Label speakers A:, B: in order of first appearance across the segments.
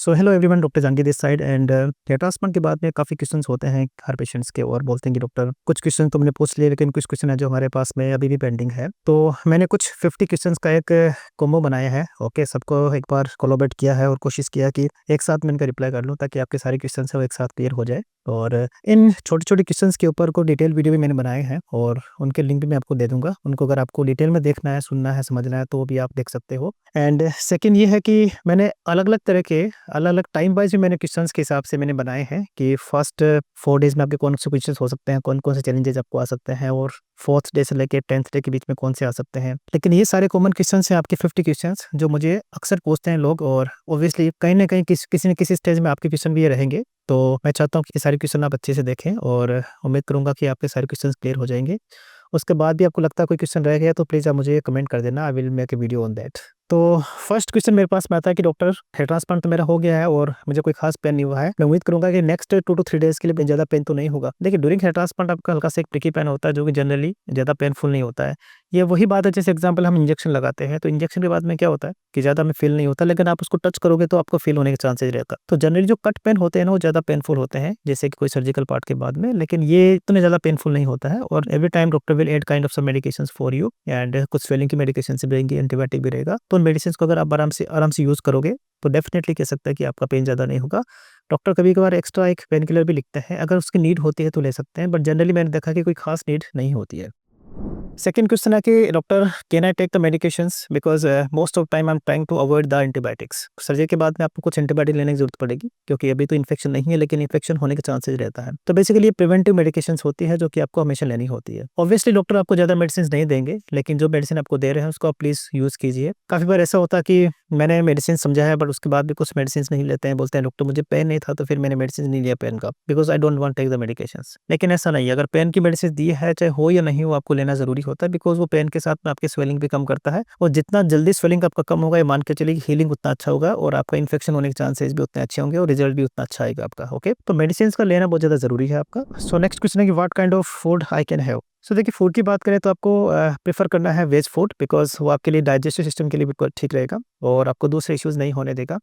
A: So hello everyone, doctor Jahangir this side and hair transplant के बाद में काफ़ी क्वेश्चंस होते हैं हर पेशेंट्स के और बोलते हैं कि डॉक्टर कुछ क्वेश्चन तो मैंने पूछ लिए लेकिन कुछ क्वेश्चन है जो हमारे पास में अभी भी पेंडिंग है। तो मैंने कुछ 50 क्वेश्चंस का एक कॉम्बो बनाया है। ओके, सबको एक बार कोलैबोरेट किया है और कोशिश किया कि एक साथ मैं इनका रिप्लाई कर लूँ ताकि आपके सारे क्वेश्चन है वो एक साथ क्लियर हो जाए। और इन छोटे छोटे क्वेश्चंस के ऊपर को डिटेल वीडियो भी मैंने बनाए हैं और उनके लिंक भी मैं आपको दे दूंगा। उनको अगर आपको डिटेल में देखना है, सुनना है, समझना है तो वो भी आप देख सकते हो। एंड सेकंड ये है कि मैंने अलग अलग तरह के अलग अलग टाइम वाइज भी मैंने क्वेश्चंस के हिसाब से मैंने बनाए हैं कि फर्स्ट 4 डेज में आपके कौन से क्वेश्चंस हो सकते हैं, कौन कौन से चैलेंजेस आपको आ सकते हैं और फोर्थ डे से लेकर 10th डे के बीच में कौन से आ सकते हैं। लेकिन ये सारे कॉमन क्वेश्चंस हैं आपके 50 क्वेश्चंस जो मुझे अक्सर पूछते हैं लोग और ऑब्वियसली कहीं ना कहीं किसी न किसी स्टेज में आपके क्वेश्चन भी ये रहेंगे। तो मैं चाहता हूँ कि ये सारे क्वेश्चन आप अच्छे से देखें और उम्मीद करूँगा कि आपके सारे क्वेश्चन क्लियर हो जाएंगे। उसके बाद भी आपको लगता है कोई क्वेश्चन रह गया तो प्लीज़ आप मुझे कमेंट कर देना, I will make a video on that. तो फर्स्ट क्वेश्चन मेरे पास में आता है कि डॉक्टर हेयर ट्रांसप्लांट तो मेरा हो गया है और मुझे कोई खास पेन नहीं हुआ है। मैं उम्मीद करूंगा कि नेक्स्ट 2 to 3 डेज के लिए ज़्यादा पेन तो नहीं होगा। देखिए, ड्यूरिंग हेयर ट्रांसप्लांट आपका हल्का सा एक प्रिकी पेन होता है जो कि जनरली ज़्यादा पेनफुल नहीं होता है। ये वही बात है जैसे एग्जाम्पल हम इंजेक्शन लगाते हैं तो इंजेक्शन के बाद में क्या होता है कि ज़्यादा हमें फील नहीं होता, लेकिन आप उसको टच करोगे तो आपको फील होने के चांसेस रहता है। तो जनरली जो कट पेन होते हैं ना वो ज़्यादा पेनफुल होते हैं जैसे कि कोई सर्जिकल पार्ट के बाद में, लेकिन ये इतने ज़्यादा पेनफुल नहीं होता है। और every time doctor will add kind of some medications for you and कुछ स्वेलिंग की मेडिकेशन भी रहेंगी, एंटीबायोटिक भी रहेगा। तो उन मेडिसिन को अगर आप आराम से यूज़ करोगे तो डेफिनेटली कह सकते हैं कि आपका पेन ज़्यादा नहीं होगा। डॉक्टर कभी-कभार एक्स्ट्रा एक पेन किलर भी लिखते हैं, अगर उसकी नीड होती है तो ले सकते हैं, बट जनरली मैंने देखा कि कोई खास नीड नहीं होती है। सेकंड क्वेश्चन है कि doctor can I take the medications because most of time I am trying to avoid the antibiotics. Surgery के बाद में आपको कुछ एंटीबायोटिक लेने की ज़रूरत पड़ेगी क्योंकि अभी तो इन्फेक्शन नहीं है लेकिन इन्फेक्शन होने के चांसेस रहता है। तो बेसिकली ये प्रिवेंटिव मेडिकेशंस होती है जो कि आपको हमेशा लेनी होती है। ऑब्वियसली डॉक्टर आपको ज़्यादा मेडिसिन नहीं देंगे लेकिन जो मेडिसिन आपको दे रहे हैं उसको आप प्लीज़ यूज़ कीजिए। काफ़ी बार ऐसा होता है कि मैंने मेडिसिन समझा है बट उसके बाद भी कुछ मेडिसिन नहीं लेते हैं, बोलते हैं डॉक्टर मुझे पेन नहीं था तो फिर मैंने मेडिसिन नहीं लिया पेन का because I don't want take the medications. लेकिन ऐसा नहीं है, अगर पेन की मेडिसिन दी है चाहे हो या नहीं हो आपको लेना ज़रूरी होता है बिकॉज़ वो पेन के साथ में आपकी स्वेलिंग भी कम करता है और जितना जल्दी स्वेलिंग आपका कम होगा ये मान के चलिए हीलिंग उतना अच्छा होगा और आपका इन्फेक्शन होने के चांसेस भी उतने अच्छे होंगे और रिजल्ट भी उतना अच्छा आएगा आपका। ओके, तो मेडिसिन का लेना बहुत ज़्यादा ज़रूरी है आपका। सो नेक्स्ट क्वेश्चन है कि what kind of food I can have. So देखिए, फूड की बात करें तो आपको प्रेफर करना है वेज फूड बिकॉज़ वो आपके लिए डाइजेस्टिव सिस्टम के लिए बिल्कुल ठीक रहेगा और आपको दूसरे इश्यूज़ नहीं होने देगा।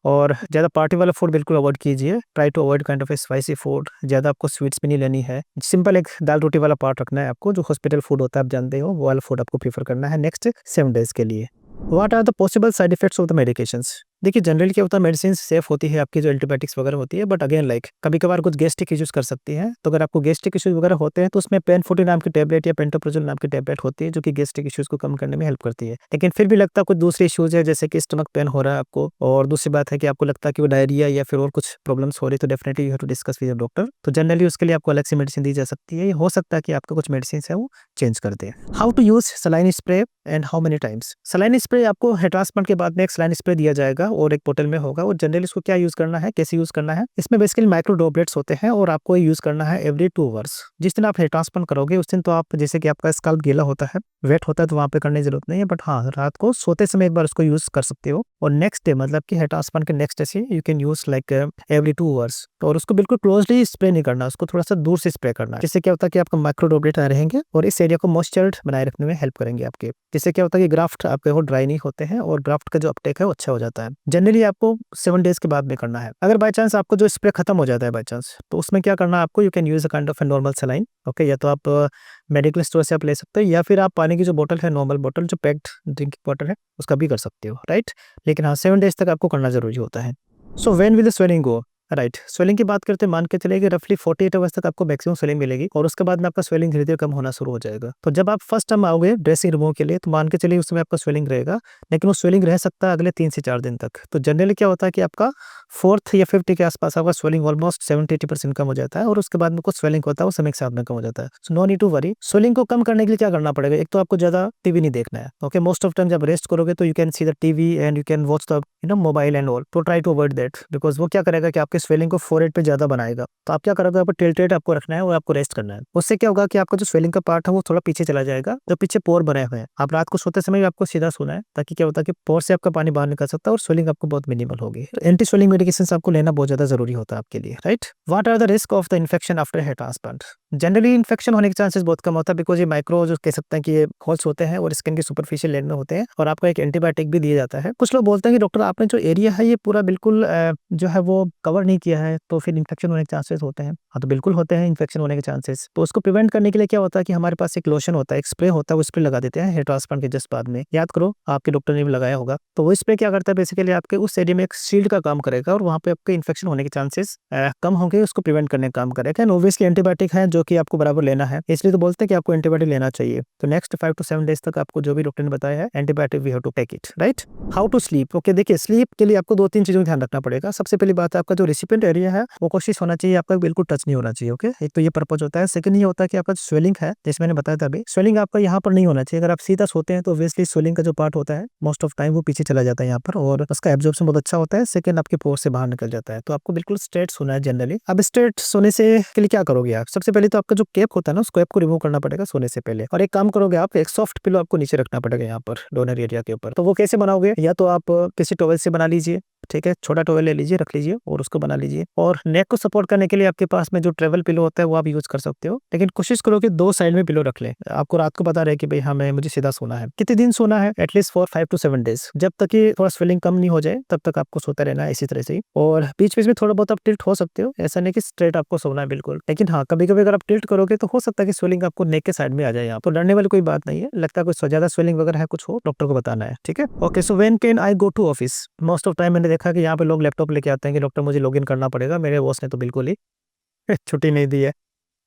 A: और ज़्यादा पार्टी वाला फूड बिल्कुल अवॉइड कीजिए। Try to avoid kind of a spicy food. ज़्यादा आपको स्वीट्स भी नहीं लेनी है। सिंपल एक दाल रोटी वाला पार्ट रखना है आपको, जो हॉस्पिटल फूड होता है आप जानते हो, वो वाला फूड आपको प्रेफर करना है नेक्स्ट 7 डेज़ के लिए। What are the possible side effects of the medications. देखिए, जनरली क्या होता है मेडिसिन सेफ होती है आपकी जो एंटीबायोटिक्स वगैरह होती है, बट अगेन लाइक कभी-कभार कुछ गैस्ट्रिक इश्यूज़ कर सकती हैं। तो अगर आपको गैस्ट्रिक इश्यूज़ वगैरह होते हैं तो उसमें पेनफोर्टी नाम की टैबलेट या पेंटोप्रोजोल नाम की टैबलेट होती है जो कि गैस्ट्रिक इश्यूज़ को कम करने में हेल्प करती है। लेकिन फिर भी लगता है कुछ दूसरे इश्यूज़ है जैसे कि स्टमक पेन हो रहा है आपको और दूसरी बात है कि आपको लगता है कि वो डायरिया या फिर और कुछ प्रॉब्लम्स हो रही है तो definitely you have to discuss with your doctor. तो जनरली उसके लिए आपको अलग से मेडिसिन दी जा सकती है। ये हो सकता है कि आपका कुछ मेडिसिन है वो चेंज कर दें। How to use saline spray and how many times. Saline spray आपको हेयर ट्रांसप्लांट के बाद में एक सलाइन स्प्रे दिया जाएगा और एक बोतल में होगा और जनरली इसको क्या यूज़ करना है, कैसे यूज़ करना है, इसमें बेसिकली माइक्रो ड्रॉपलेट्स होते हैं और आपको ये यूज़ करना है एवरी 2 आवर्स। जिस दिन आप हेयर ट्रांसप्लांट करोगे उस दिन तो आप जैसे कि आपका स्कैल्प गीला होता है, वेट होता है तो वहाँ पे करने की ज़रूरत नहीं है, बट हाँ, रात को सोते समय एक बार उसको यूज़ कर सकते हो और नेक्स्ट डे मतलब कि हेयर ट्रांसप्लांट के नेक्स्ट डे से you can use like every 2 hours. और उसको बिल्कुल क्लोजली स्प्रे नहीं करना, उसको थोड़ा-सा दूर से स्प्रे करना है। जिससे क्या होता है कि आपका माइक्रो ड्रॉपलेट रहेंगे और इस एरिया को मॉइस्चर्ड बनाए रखने में हेल्प करेंगे आपके। जिससे क्या होता है कि ग्राफ्ट आपके वो ड्राई नहीं होते हैं और ग्राफ्ट का जो अपटेक है वो अच्छा हो जाता है। जनरली आपको 7 डेज़ के बाद में करना है। अगर बाय चांस आपको जो स्प्रे खत्म हो जाता है बाय चांस, तो उसमें क्या करना है आपको, you can use a kind of a normal saline. Okay, या तो आप मेडिकल स्टोर से आप ले सकते हो या फिर आप पानी की जो बोतल है, नॉर्मल बोतल जो पैक्ड ड्रिंकिंग वाटर है, उसका भी कर सकते हो, राइट? लेकिन हाँ, 7 डेज़ तक आपको करना ज़रूरी होता है। So when will the swelling go? Right, swelling की बात करते हैं, मान के चलिए कि रफली 48 आवर्स तक आपको मैक्सिमम स्वेलिंग मिलेगी और उसके बाद में आपका स्वेलिंग धीरे-धीरे कम होना शुरू हो जाएगा। तो जब आप फर्स्ट टाइम आओगे ड्रेसिंग रिमूव के लिए तो मान के चलिए उस समय आपका स्वेलिंग रहेगा, लेकिन वो स्वेलिंग रह सकता है अगले 3 से 4 दिन तक। तो जनरली क्या होता है कि आपका 4th या 5th के आस-पास आपका स्वेलिंग ऑलमोस्ट 70-80% कम हो जाता है और उसके बाद में कुछ स्वेलिंग होता है वो समय के साथ में कम हो जाता है। So no need to worry. Swelling को कम करने के लिए क्या करना पड़ेगा? एक तो आपको ज़्यादा टीवी नहीं देखना है। ओके, मोस्ट ऑफ टाइम जब रेस्ट करोगे तो you can see the TV and you can watch the mobile and all. तो try to avoid that because वो क्या करेगा कि आपके स्वेलिंग को फोरहेड पे ज़्यादा बनाएगा। तो आप क्या करोगे, आपको टिल्टेड आपको रखना है और आपको रेस्ट करना है। उससे क्या होगा कि आपका जो स्वेलिंग का पार्ट है वो थोड़ा पीछे चला जाएगा, जो पीछे पोर बने हुए हैं। आप रात को सोते समय भी आपको सीधा सोना है ताकि क्या होता है कि पोर से आपका पानी बाहर निकल सकता है और स्वेलिंग आपको बहुत मिनिमल होगी। एंटी स्वेलिंग मेडिकेशंस आपको लेना बहुत ज़्यादा ज़रूरी होता है आपके लिए, right? What are the risk of the infection after hair transplant? Generally infection होने के चांसेस बहुत कम होता है, बिकॉज़ ये माइक्रो जो कह सकते हैं कि ये होल्स होते हैं और स्किन की सुपरफिशियल लेयर में होते हैं और आपको एक एंटीबायोटिक भी दिया जाता है। कुछ लोग बोलते हैं कि डॉक्टर आपने जो एरिया है ये पूरा बिल्कुल जो है वो कवर नहीं किया है, तो फिर इन्फेक्शन होने के चांसेस होते हैं। हाँ, तो बिल्कुल होते हैं इन्फेक्शन होने के चांसेस। तो उसको प्रिवेंट करने के लिए क्या होता है कि हमारे पास एक लोशन होता है, एक स्प्रे होता है, वो स्प्रे लगा देते हैं हेयर ट्रांसप्लांट के जस्ट बाद में। याद करो आपके डॉक्टर ने भी लगाया होगा। तो वो स्प्रे क्या करता है, बेसिकली आपके उस एरिया में एक शील्ड का काम करेगा और वहाँ पे आपके इन्फेक्शन होने के चांसेस कम होंगे, उसको प्रिवेंट करने का काम करेगा। एंड ऑब्वियसली एंटीबायोटिक है जो कि आपको बराबर लेना है, इसलिए तो बोलते हैं कि आपको एंटीबायोटिक लेना चाहिए। तो नेक्स्ट 5 टू 7 डेज तक आपको जो भी डॉक्टर ने बताया है antibiotic we have to take it, right. How to sleep, okay, देखिए स्लीप के लिए आपको 2-3 चीज़ों का ध्यान रखना पड़ेगा। सबसे पहली बात है आपका जो रेसिपिएंट एरिया है वो कोशिश होना चाहिए आपका बिल्कुल टच नहीं होना चाहिए, ओके। एक तो ये पर्पज होता है। सेकंड ये होता है कि आपका स्वेलिंग है, जैसे मैंने बताया था अभी, स्वेलिंग आपका यहाँ पर नहीं होना चाहिए। अगर आप सीधा सोते हैं तो ऑब्वियसली स्वेलिंग का जो पार्ट होता है मोस्ट ऑफ टाइम वो पीछे चला जाता है यहाँ पर और उसका एब्जॉर्प्शन बहुत अच्छा होता है। सेकंड आपके पोर से बाहर निकल जाता है। तो आपको बिल्कुल स्ट्रेट सोना है जनरली। अब स्ट्रेट सोने से के लिए क्या करोगे आप, सबसे पहले तो आपका जो कैप होता है ना उस कैप को रिमूव करना पड़ेगा सोने से पहले। और एक काम करोगे आप, एक सॉफ्ट पिलो आपको नीचे रखना पड़ेगा यहाँ पर डोनर एरिया के ऊपर। तो वो कैसे बनाओगे, या तो आप किसी टॉवेल से बना लीजिए, ठीक है, छोटा टॉवेल ले लीजिए, रख लीजिए और उसको बना लीजिए। और नेक को सपोर्ट करने के लिए आपके पास में जो ट्रेवल पिलो होता है वो आप यूज कर सकते हो, लेकिन कोशिश करो कि 2 साइड में पिलो रख ले। आपको रात को पता रहे कि भाई हाँ मुझे सीधा सोना है। कितने दिन सोना है, एटलीस्ट फॉर 5 टू 7 डेज। जब तक ये थोड़ा स्वेलिंग कम नहीं हो जाए तब तक आपको सोता रहना है इसी तरह से ही। और बीच बीच में थोड़ा बहुत आप टिल्ट हो सकते हो, ऐसा नहीं कि स्ट्रेट आपको सोना है बिल्कुल। लेकिन हाँ, कभी कभी अगर आप टिल्ट करोगे तो हो सकता है कि स्वेलिंग आपको नेक के साइड में आ जाए। यहाँ तो डरने वाली कोई बात नहीं है। लगता है कोई ज्यादा स्वेलिंग वगैरह है कुछ हो, डॉक्टर को बताना है, ठीक है। Okay, so when can I go to office. Most of time मैंने देखा कि यहाँ पे लोग लैपटॉप लेके आते हैं कि डॉक्टर मुझे लॉगिन करना पड़ेगा, मेरे बॉस ने तो बिल्कुल ही छुट्टी नहीं दी है।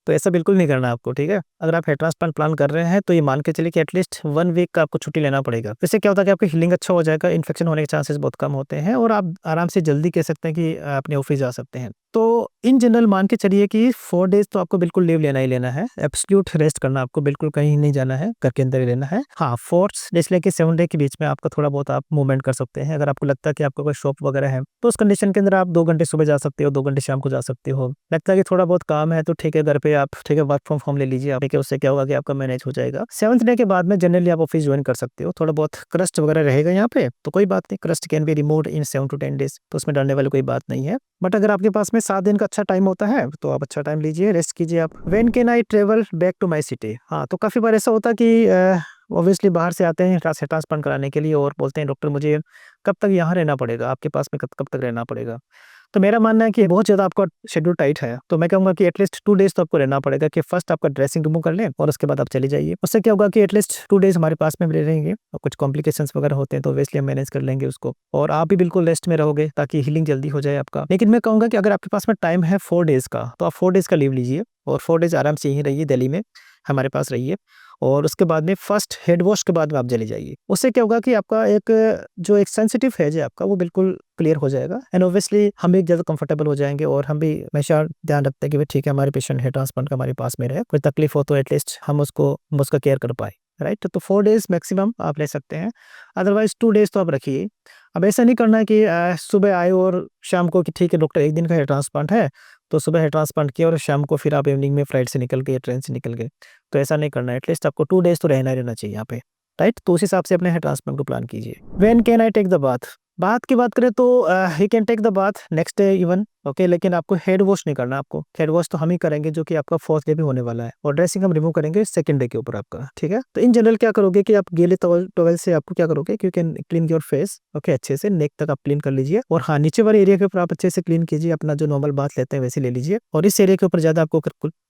A: तो ऐसा बिल्कुल नहीं करना आपको, ठीक है। अगर आप हेयर ट्रांसप्लांट प्लान कर रहे हैं तो ये मान के चलिए कि एटलीस्ट 1 वीक का आपको छुट्टी लेना पड़ेगा। इससे क्या होता है कि आपकी हीलिंग अच्छा हो जाएगा, इन्फेक्शन होने के चांसेस बहुत कम होते हैं और आप आराम से जल्दी कह सकते हैं कि अपने ऑफिस जा सकते हैं। तो इन जनरल मान के चलिए कि 4 डेज तो आपको बिल्कुल लीव लेना ही लेना है। एब्सोल्यूट रेस्ट करना, आपको बिल्कुल कहीं नहीं जाना है, घर के अंदर ही रहना है। हाँ, 4 डे से लेके 7 डे के बीच में आपका थोड़ा बहुत आप मूवमेंट कर सकते हैं। अगर आपको लगता है कि आपका कोई शॉप वगैरह है तो उस कंडीशन के अंदर आप 2 घंटे सुबह जा सकते हो, 2 घंटे शाम को जा सकते हो। लगता है कि थोड़ा बहुत काम है तो ठीक है, घर पे आप ठीक है वर्क फ्रॉम होम ले लीजिए आप, ठीक है। उससे क्या होगा कि आपका मैनेज हो जाएगा। 7th डे के बाद में जनरली आप ऑफिस ज्वाइन कर सकते हो। थोड़ा बहुत क्रस्ट वगैरह रहेगा यहाँ पे तो कोई बात नहीं, crust can be removed in 7 to 10 days, तो उसमें डरने वाली कोई बात नहीं है। बट अगर आपके पास में 7 दिन का अच्छा टाइम होता है तो आप अच्छा टाइम लीजिए, रेस्ट कीजिए आप। When can I travel back to my city. हाँ, तो काफ़ी बार ऐसा होता है कि ऑब्वियसली बाहर से आते हैं ट्रांसप्लांट कराने के लिए और बोलते हैं डॉक्टर मुझे कब तक यहाँ रहना पड़ेगा, आपके पास में कब कब तक रहना पड़ेगा। तो मेरा मानना है कि बहुत ज़्यादा आपका शेड्यूल टाइट है, तो मैं कहूँगा कि एटलीस्ट 2 डेज़ तो आपको रहना पड़ेगा कि फर्स्ट आपका ड्रेसिंग रिमूव कर लें और उसके बाद आप चली जाइए। उससे क्या होगा कि एटलीस्ट 2 डेज़ हमारे पास में रहेंगे और कुछ कॉम्प्लिकेशंस वगैरह होते हैं तो ऑब्वियसली हम मैनेज कर लेंगे उसको और आप भी बिल्कुल रेस्ट में रहोगे ताकि हीलिंग जल्दी हो जाए आपका। लेकिन मैं कहूँगा कि अगर आपके पास में टाइम है 4 डेज़ का तो आप 4 डेज़ का लीव लीजिए और 4 डेज़ आराम से यहीं रहिए, दिल्ली में हमारे पास रहिए और उसके बाद में फर्स्ट हेड वॉश के बाद में आप चले जाइए। उससे क्या होगा कि आपका एक सेंसिटिव फेज है आपका वो बिल्कुल क्लियर हो जाएगा एंड ऑब्वियसली हम भी ज़्यादा कंफर्टेबल हो जाएंगे और हम भी हमेशा ध्यान रखते हैं कि भाई ठीक है हमारे पेशेंट हेयर ट्रांसप्लांट का हमारे पास में रहे, कोई तकलीफ हो तो एटलीस्ट हम उसका केयर कर पाए, राइट। तो 4 डेज़ मैक्सिमम आप ले सकते हैं, अदरवाइज 2 डेज़ तो आप रखिए। अब ऐसा नहीं करना है कि सुबह आए और शाम को कि ठीक है डॉक्टर 1 दिन का हेयर ट्रांसप्लांट है तो सुबह हेयर ट्रांसप्लांट किया और शाम को फिर आप इवनिंग में फ्लाइट से निकल गए या ट्रेन से निकल गए, तो ऐसा नहीं करना है। एटलीस्ट आपको 2 डेज़ तो रहना ही रहना चाहिए यहाँ पे, राइट। तो उस हिसाब से अपने हेयर ट्रांसप्लांट को प्लान कीजिए। When can I take the bath. बात की बात करें तो he can take the bath next day even, okay, लेकिन आपको हेड वॉश नहीं करना। आपको हेड वॉश तो हम ही करेंगे जो कि आपका 4th डे भी होने वाला है और ड्रेसिंग हम रिमूव करेंगे 2nd डे के ऊपर आपका, ठीक है। तो इन जनरल क्या करोगे कि आप गीले टॉवल से आपको क्या करोगे कि you can clean your face, okay, अच्छे से नेक तक आप क्लीन कर लीजिए और हाँ नीचे वाले एरिया के ऊपर आप अच्छे से क्लीन कीजिए, अपना जो नॉर्मल बात लेते हैं वैसे ले लीजिए और इस एरिया के ऊपर ज्यादा आपको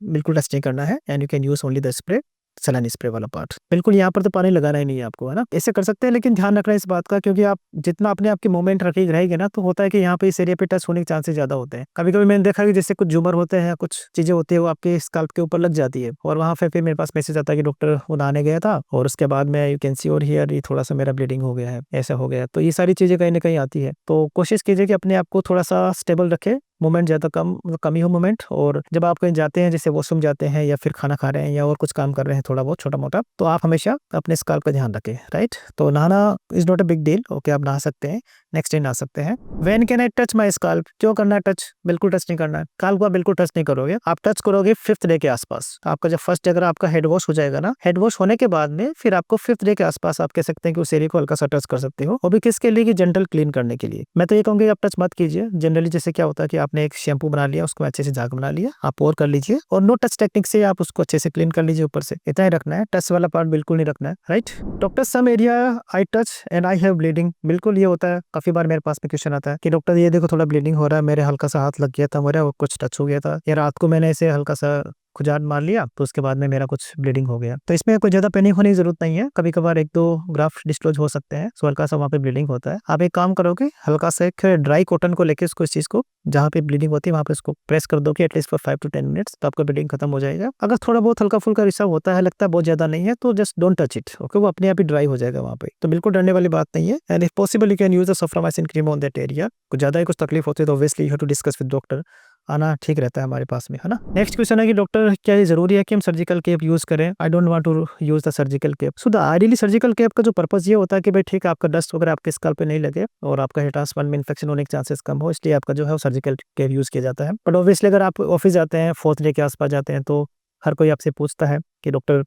A: बिल्कुल टच नहीं करना है and you can use only the spray, saline spray वाला पार्ट। बिल्कुल यहाँ पर तो पानी लगाना ही नहीं है आपको, है ना। ऐसे कर सकते हैं लेकिन ध्यान रखना है इस बात का क्योंकि आप जितना अपने आपकी मूवमेंट रहेगी ना तो होता है कि यहाँ पे इस एरिया पे टच होने के चांसेस ज्यादा होते हैं। कभी कभी मैंने देखा कि जैसे कुछ झूमर होते हैं, कुछ चीजें होती है वो आपके स्काल्प के ऊपर लग जाती है और वहाँ पे फिर मेरे पास मैसेज आता है कि डॉक्टर वो नहाने गया था और उसके बाद में यू कैन सी और हियर ये थोड़ा सा मेरा ब्लीडिंग हो गया है, ऐसा हो गया। तो ये सारी चीजें कहीं ना कहीं आती है, तो कोशिश कीजिए कि अपने आप को थोड़ा सा स्टेबल रखे, मूवमेंट ज़्यादा कम ही हो मूवमेंट। और जब आप कहीं जाते हैं जैसे वॉशरूम जाते हैं या फिर खाना खा रहे हैं या और कुछ काम कर रहे हैं थोड़ा बहुत छोटा मोटा, तो आप हमेशा अपने स्काल्प का ध्यान रखें, राइट। तो नहाना is not a big deal, okay, आप नहा सकते हैं, नेक्स्ट डे नहा सकते हैं। When can I touch my scalp. क्यों करना है टच, बिल्कुल टच नहीं करना है, स्काल्प को बिल्कुल टच नहीं करोगे, आप टच करोगे 5th डे के आसपास। आपका जब फर्स्ट डे अगर आपका हेड वॉश हो जाएगा ना, हेड वॉश होने के बाद में फिर आपको 5th डे के आसपास आप कह सकते हैं कि उस एरिया को हल्का सा टच कर सकते हो, और भी किसके लिए कि जेंटल क्लीन करने के लिए। मैं तो ये कहूँगी आप टच मत कीजिए जनरली। जैसे क्या होता है कि आपने एक शैम्पू बना लिया, उसको अच्छे से झाग बना लिया, आप पोर कर लीजिए और नो टच टेक्निक से आप उसको अच्छे से क्लीन कर लीजिए ऊपर से। इतना ही रखना है, टच वाला पार्ट बिल्कुल नहीं रखना है, राइट। Doctor some area I touch and I have bleeding, बिल्कुल ये होता है, काफी बार मेरे पास में क्वेश्चन आता है कि डॉक्टर ये देखो थोड़ा ब्लीडिंग हो रहा है, मेरे हल्का सा हाथ लग गया था, मेरा कुछ टच हो गया था, या रात को मैंने इसे हल्का सा खुजान मार लिया तो उसके बाद में मेरा कुछ ब्लीडिंग हो गया। तो इसमें कोई ज़्यादा पैनिक होने की ज़रूरत नहीं है, कभी कभार 1-2 ग्राफ्ट डिस्क्लोज हो सकते हैं, सो हल्का सा वहाँ पे ब्लीडिंग होता है। आप एक काम करोगे, हल्का सा एक ड्राई कॉटन को लेके उसको, इस चीज़ को जहाँ पे ब्लीडिंग होती है वहाँ पे उसको प्रेस कर दोगे एटलीस्ट फॉर 5 to 10 मिनट्स, तो आपका ब्लीडिंग खत्म हो जाएगा। अगर थोड़ा बहुत हल्का फुल्का रिसाव होता है, लगता है बहुत ज़्यादा नहीं है, तो just don't touch it, okay, वो अपने आप ही ड्राई हो जाएगा वहाँ पे, तो बिल्कुल डरने वाली बात नहीं है। And if possible you can use the soframycin cream on that area. कुछ ज़्यादा ही कुछ तकलीफ होती है तो obviously you have to discuss with doctor, आना ठीक रहता है हमारे पास में, है ना। नेक्स्ट क्वेश्चन है कि डॉक्टर क्या ये जरूरी है कि हम सर्जिकल केप यूज करें? I don't want to use the surgical cap. So the ideally surgical cap का जो पर्पस ये होता है कि भाई ठीक है, आपका डस्ट वगैरह आपके स्कैल्प पे नहीं लगे और आपका हेयर ट्रांसप्लांट में इन्फेक्शन होने के चांसेस कम हो, इसलिए आपका जो है वो सर्जिकल केप यूज किया जाता है। बट ऑब्वियसली अगर आप ऑफिस जाते हैं, 4th डे के आसपास जाते हैं, तो हर कोई आपसे पूछता है कि डॉक्टर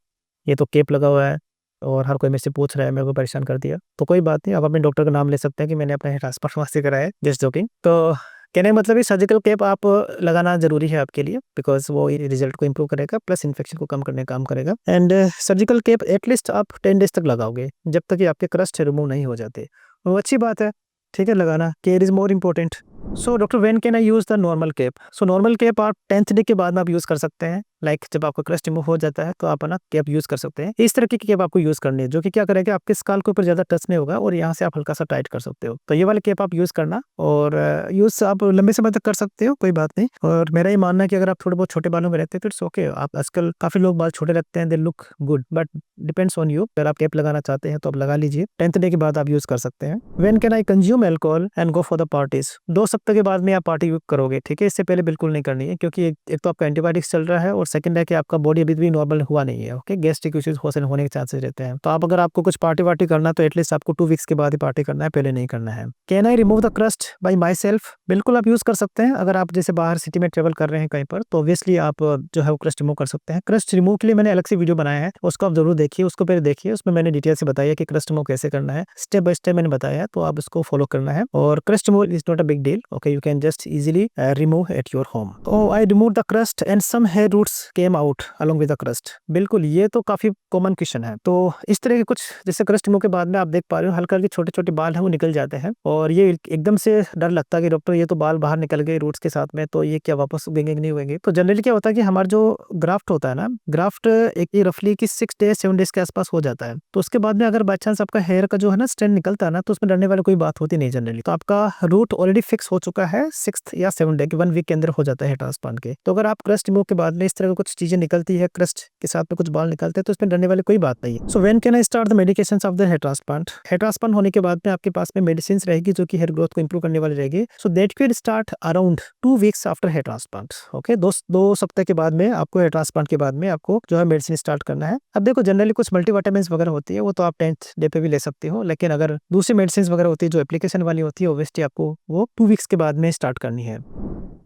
A: ये तो केप लगा हुआ है और हर कोई मेरे से पूछ रहा है, मेरे को परेशान कर दिया, तो कोई बात नहीं, आप अपने डॉक्टर का नाम ले सकते हैं कि मैंने अपना हेयर ट्रांसप्लांट वहाँ से कराया है, जस्ट जोकिंग। तो कहने का मतलब ये सर्जिकल केप आप लगाना ज़रूरी है आपके लिए, बिकॉज़ वो रिजल्ट को इंप्रूव करेगा प्लस इन्फेक्शन को कम करने का काम करेगा। एंड सर्जिकल केप एटलीस्ट आप 10 डेज़ तक लगाओगे, जब तक कि आपके क्रस्ट रिमूव नहीं हो जाते। वो अच्छी बात है, ठीक है, लगाना, care is more important. So doctor when can I use the normal cap? So normal cap आप 10th डे के बाद में आप यूज़ कर सकते हैं, लाइक जब आपका क्रस्ट रिमूव हो जाता है तो आप है ना केप यूज़ कर सकते हैं। इस तरह की केप आपको यूज़ करनी है जो कि क्या करेगा, आपके स्काल के ऊपर ज़्यादा टच नहीं होगा और यहाँ से आप हल्का सा टाइट कर सकते हो। तो ये वाली केप आप यूज़ करना और यूज़ आप लंबे समय तक कर सकते हो, कोई बात नहीं। और मेरा ये मानना है कि अगर आप थोड़े बहुत छोटे बालों में रहते हैं तो इट्स ओके। आप आजकल काफ़ी लोग बाल छोटे रखते हैं, they look good, but depends on you. अगर आप केप लगाना चाहते हैं तो आप लगा लीजिए, 10th डे के बाद आप यूज़ कर सकते हैं। When can I consume alcohol and go for the parties? 2 सप्ताह के बाद में आप पार्टी करोगे, ठीक है, इससे पहले बिल्कुल नहीं करनी है, क्योंकि एक तो आपका एंटीबायोटिक्स चल रहा है और सेकंड है कि आपका बॉडी अभी भी नॉर्मल हुआ नहीं है, ओके, गैस्ट्रिक इश्यूज होने के चांसेस रहते हैं। तो आप अगर आपको कुछ पार्टी वार्टी करना तो एटलीस्ट आपको 2 वीक्स के बाद ही पार्टी करना है, पहले नहीं करना है। Can I remove the crust bye my self? बिल्कुल आप यूज कर सकते हैं। अगर आप जैसे बाहर सिटी में ट्रेवल कर रहे हैं कहीं पर, तो ऑब्वियसली आप जो है वो क्रस्ट रिमूव कर सकते हैं। क्रस्ट रिमूव के लिए मैंने अलग से वीडियो बनाया है, उसको आप जरूर देखिए, उसको पहले देखिए, उसमें मैंने डिटेल से बताया कि क्रस्ट रिमूव कैसे करना है, स्टेप बाय स्टेप मैंने बताया है, तो आप उसको फॉलो करना है। और crust remove is not a big deal, okay, you can just easily remove at your home. Oh, I remove the crust and some hair roots came out along with the crust. बिल्कुल, ये तो काफी common question है। तो इस तरह के कुछ जैसे क्रस्ट रिमूव के बाद में आप देख पा रहे हो हल्का हल्के छोटे छोटे बाल हैं वो निकल जाते हैं और ये एकदम से डर लगता है कि डॉक्टर ये तो बाल बाहर निकल गए रूट्स के साथ में, तो ये क्या वापस उगेंगे कि नहीं उगेंगे? तो जनरली क्या होता है कि हमारा जो ग्राफ्ट होता है ना, ग्राफ्ट एक रफली की 6 डेज 7 डेज के आसपास हो जाता है। तो उसके बाद में अगर बाई चांस आपका हेयर का जो है ना स्ट्रैंड निकलता है ना, तो उसमें डरने वाली कोई बात होती नहीं जनरली। तो आपका रूट ऑलरेडी फिक्स हो चुका है 6th या 7th डे के 1 वीक के अंदर हो जाता है ट्रांसप्लांट के। तो अगर आप क्रस्ट रिमूव के बाद में इस तरह की कुछ चीजें निकलती है, क्रस्ट के साथ में कुछ बाल निकलते हैं, तो इसमें डरने वाली कोई बात नहीं है। So when can I start the medications of the hair transplant? Hair transplant होने के बाद में आपके पास में मेडिसिन रहेगी जो कि हेयर ग्रोथ को इंप्रूव करने वाली रहेगी। So that will start around 2 weeks after hair transplant, okay, 2 सप्ताह के बाद में आपको हेयर ट्रांसप्लांट के बाद में आपको जो है मेडिसिन स्टार्ट करना है। अब देखो जनरली कुछ मल्टीविटामिन्स वगैरह होती है, वो तो आप 10th डे पे भी ले सकते हो, लेकिन अगर दूसरी मेडिसिन वगैरह होती है जो एप्लीकेशन वाली होती है, ऑब्वियसली आपको वो 2 वीक्स के बाद में स्टार्ट करनी है।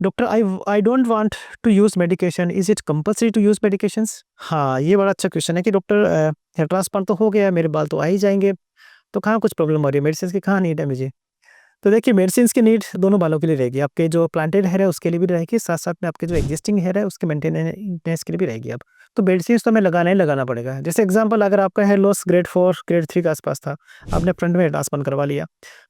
A: Doctor I don't want to use medication, is it compulsory to use medications? हाँ, ये बड़ा अच्छा क्वेश्चन है कि डॉक्टर हेयर ट्रांसप्लांट तो हो गया, मेरे बाल तो आ ही जाएंगे, तो कहाँ कुछ प्रॉब्लम आ रही है, मेडिसिन की कहाँ नीड है मुझे? तो देखिए, मेडिसिन की नीड दोनों बालों के लिए रहेगी, आपके जो प्लांटेड हेयर है उसके लिए भी रहेगी, साथ साथ में आपके जो एग्जिस्टिंग हेयर है उसके मेंटेनेंस के लिए भी रहेगी। अब तो मेडिसिन तो हमें लगाना ही लगाना पड़ेगा। जैसे एग्जांपल, अगर आपका हेयर लॉस ग्रेड 4 ग्रेड 3 के आसपास था, आपने फ्रंट में हेयर ट्रांसप्लांट करवा लिया,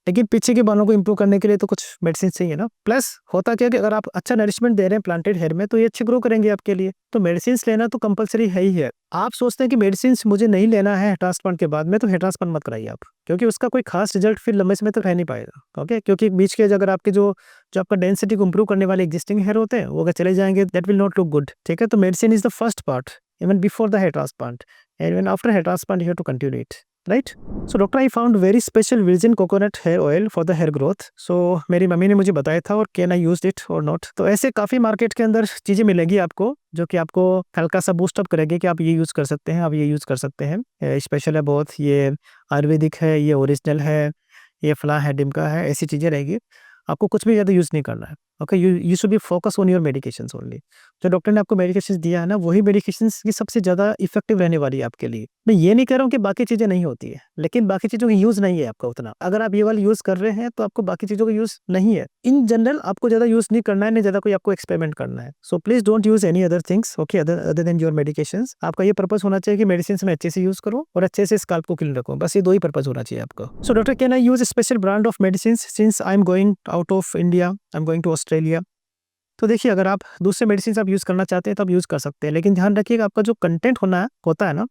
A: लेकिन पीछे के बालों को इंप्रूव करने के लिए तो कुछ मेडिसिन चाहिए ना। प्लस होता क्या कि अगर आप अच्छा नरिशमेंट दे रहे हैं प्लांटेड हेयर में, तो ये अच्छे ग्रो करेंगे आपके लिए, तो मेडिसिन लेना तो कंपलसरी है ही है। आप सोचते हैं कि मेडिसिन मुझे नहीं लेना है हेयर ट्रांसप्लांट के बाद में, तो हेयर ट्रांसप्लांट मत कराइए आप, क्योंकि उसका कोई खास रिजल्ट फिर लंबे समय तक रह नहीं पाएगा, ओके, क्योंकि बीच के अगर आपके जो आपका डेंसिटी को इंप्रूव करने वाले एग्जिस्टिंग हेयर होते हैं वो अगर चले जाएंगे, that will not look good, ठीक है। तो medicine is the first part even before the hair transplant, and even after hair transplant you have to continue it, right? So doctor, I found very special virgin coconut hair oil for the hair growth. So मेरी mummy ने मुझे बताया था, और can I use it or not? तो ऐसे काफ़ी market के अंदर चीज़ें मिलेगी आपको जो कि आपको हल्का सा बूस्ट अप करेगी कि आप ये यूज़ कर सकते हैं, आप ये यूज़ कर सकते हैं, स्पेशल है बहुत, ये आयुर्वेदिक है, ये ओरिजिनल है, ये फला है, डिमका है, ऐसी चीज़ें रहेगी। आपको कुछ भी ज़्यादा यूज़ नहीं करना है, okay, you should be focus on your medications only. जो डॉक्टर ने आपको मेडिकेशंस दिया है ना, वही मेडिकेशंस की सबसे ज़्यादा इफेक्टिव रहने वाली है आपके लिए। मैं ये नहीं कह रहा हूँ कि बाकी चीज़ें नहीं होती है, लेकिन बाकी चीज़ों का यूज़ नहीं है आपका उतना। अगर आप ये वाला यूज़ कर रहे हैं, तो आपको बाकी चीज़ों का यूज़ नहीं है। इन जनरल आपको ज़्यादा यूज़ नहीं करना है, नहीं ज़्यादा कोई आपको एक्सपेरिमेंट करना है। So please don't use any other things, okay, other than your medications. आपका ये पर्पस होना चाहिए कि मेडिसिन्स में अच्छे से यूज़ करो और अच्छे से स्कैल्प को क्लीन रखो। बस ये 2 ही पर्पस होना चाहिए आपका। So doctor, can I use a special brand of medicines since I am going out of India, I am going to Australia? तो देखिए, अगर आप दूसरे मेडिसिन आप यूज़ करना चाहते हैं तो आप यूज़ कर सकते हैं, लेकिन ध्यान रखिएगा आपका जो कंटेंट होता है ना,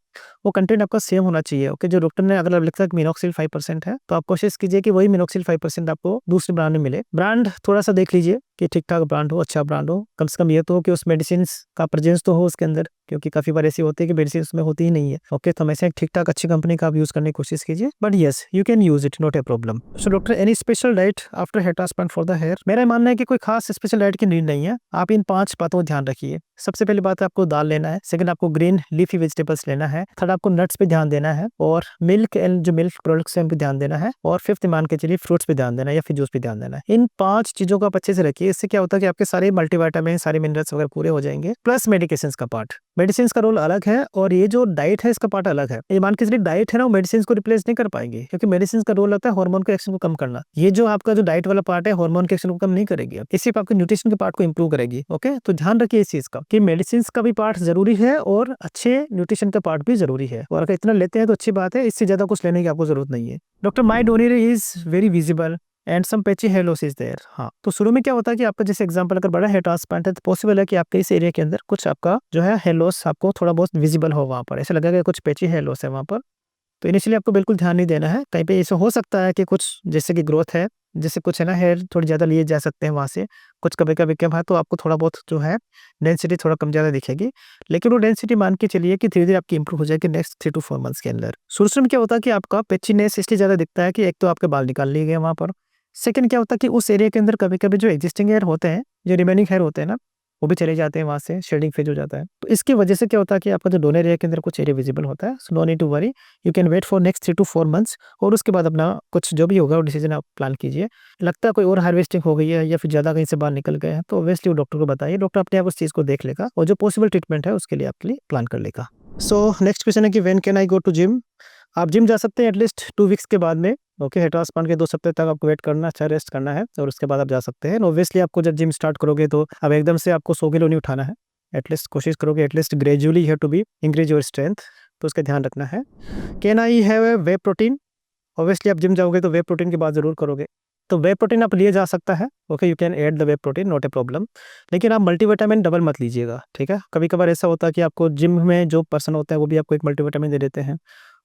A: वो कंटेंट आपका सेम होना चाहिए। ओके, जो डॉक्टर ने अगर लिखा है कि मिनॉक्सिल 5% है, तो आप कोशिश कीजिए कि वही मिनॉक्सिल 5% आपको दूसरे ब्रांड में मिले। ब्रांड थोड़ा सा देख लीजिए कि ठीक ठाक ब्रांड हो, अच्छा ब्रांड हो। कम से कम ये तो हो कि उस मेडिसिन का प्रेजेंस तो हो उसके अंदर, क्योंकि काफ़ी बार ऐसी होती है कि मेडिसिन उसमें होती ही नहीं है। ओके, तो हमेशा ठीक ठाक अच्छी कंपनी का आप यूज़ करने की कोशिश कीजिए, but yes you can use it, not a problem. So doctor, any special diet after hair transplant for the hair? मेरा मानना है कि कोई खास स्पेशल डाइट की नीड नहीं है। आप इन 5 बातों को ध्यान रखिए। सबसे पहली बात है, आपको दाल लेना है। सेकंड, आपको ग्रीन लीफी वेजिटेबल्स लेना है। थर्ड, आपको नट्स पे ध्यान देना है, और मिल्क एंड जो मिल्क प्रोडक्ट्स हैं उन पे ध्यान देना है, और फिफ्थ मान के चलिए फ्रूट्स पे ध्यान देना है या फिर जूस पे ध्यान देना है। इन 5 चीज़ों को आप अच्छे से रखिए। इससे क्या होता है कि आपके सारे मल्टीविटामिन, सारे मिनरल्स वगैरह पूरे हो जाएंगे, प्लस मेडिकेशंस का पार्ट। मेडिसिन का रोल अलग है और ये जो डाइट है इसका पार्ट अलग है। ये मान के चलिए डाइट है ना, वो मेडिसिन को रिप्लेस नहीं कर पाएंगे, क्योंकि मेडिसिन का रोल होता है हार्मोन के एक्शन को कम करना। ये जो आपका जो डाइट वाला पार्ट है, हार्मोन के एक्शन को कम नहीं करेगी, ये सिर्फ आपके न्यूट्रिशन के पार्ट को इंप्रूव करेगी। ओके, तो ध्यान रखिए इस चीज का कि मेडिसिन का भी पार्ट जरूरी है और अच्छे न्यूट्रिशन का पार्ट भी जरूरी है, और अगर इतना लेते हैं तो अच्छी बात है। इससे ज्यादा कुछ लेने की आपको जरूरत नहीं है। Doctor, my donor is very visible and some patchy hair loss is there. हाँ, तो शुरू में क्या होता है कि आपका जैसे एग्जांपल अगर बड़ा हेयर ट्रांसप्लांट है, तो पॉसिबल है कि आपके इस एरिया के अंदर कुछ आपका जो है हेयर लॉस आपको थोड़ा बहुत विजिबल हो, वहाँ पर ऐसा लगेगा कि कुछ पैची हेयर लॉस है वहाँ पर। तो इनिशियली आपको बिल्कुल ध्यान नहीं देना है। कहीं पे ऐसा हो सकता है कि कुछ जैसे कि ग्रोथ है, जैसे कुछ है ना, हेयर थोड़ी ज़्यादा लिए जा सकते हैं वहाँ से, कुछ कभी-कभी कम है, तो आपको थोड़ा बहुत जो है डेंसिटी थोड़ा कम ज़्यादा दिखेगी। लेकिन वो डेंसिटी मान के चलिए कि धीरे-धीरे आपकी इंप्रूव हो जाएगी नेक्स्ट 3 टू 4 मंथ्स के अंदर। शुरू-शुरू में क्या होता है कि आपका पैचीनेस इसलिए ज़्यादा दिखता है कि एक तो आपके बाल निकाल लिए गए वहाँ पर। सेकंड क्या होता है कि उस एरिया के अंदर कभी-कभी जो एक्जिस्टिंग हेयर होते हैं, जो रिमेनिंग हेयर होते हैं ना, वो भी चले जाते हैं वहाँ से, शेडिंग फेज हो जाता है। तो इसकी वजह से क्या होता है कि आपका जो डोनर एरिया के अंदर कुछ एरिया विजिबल होता है। So no need to worry, you can wait for next 3 to 4 months, और उसके बाद अपना कुछ जो भी होगा वो डिसीजन आप प्लान कीजिए। लगता है कोई और हार्वेस्टिंग हो गई है या फिर ज़्यादा कहीं से बाहर निकल गए हैं, तो ऑब्वियसली वो डॉक्टर को बताइए। डॉक्टर अपने आप उस चीज़ को देख लेगा और जो पॉसिबल ट्रीटमेंट है उसके लिए आपके लिए प्लान कर लेगा। सो नेक्स्ट क्वेश्चन है कि when can I go to gym? आप जिम जा सकते हैं एटलीस्ट 2 वीक्स के बाद में। ओके, हेयर ट्रांसप्लांट के 2 सप्ताह तक आपको वेट करना, अच्छा रेस्ट करना है, और उसके बाद आप जा सकते हैं। ऑब्वियसली आपको जब जिम स्टार्ट करोगे तो अब एकदम से आपको 100 किलो नहीं उठाना है। एटलीस्ट कोशिश करोगे, at least gradually you have to be increase your strength, तो उसका ध्यान रखना है। Can I have a whey protein? Obviously आप जिम जाओगे तो वे प्रोटीन की बात ज़रूर करोगे, तो वे प्रोटीन आप लिए जा सकता है। Okay, you can add the way protein, not a problem. लेकिन आप मल्टीविटामिन डबल मत लीजिएगा, ठीक है? कभी-कभार ऐसा होता है कि आपको जिम में जो पर्सन होता है वो भी आपको एक मल्टीविटामिन दे देते हैं,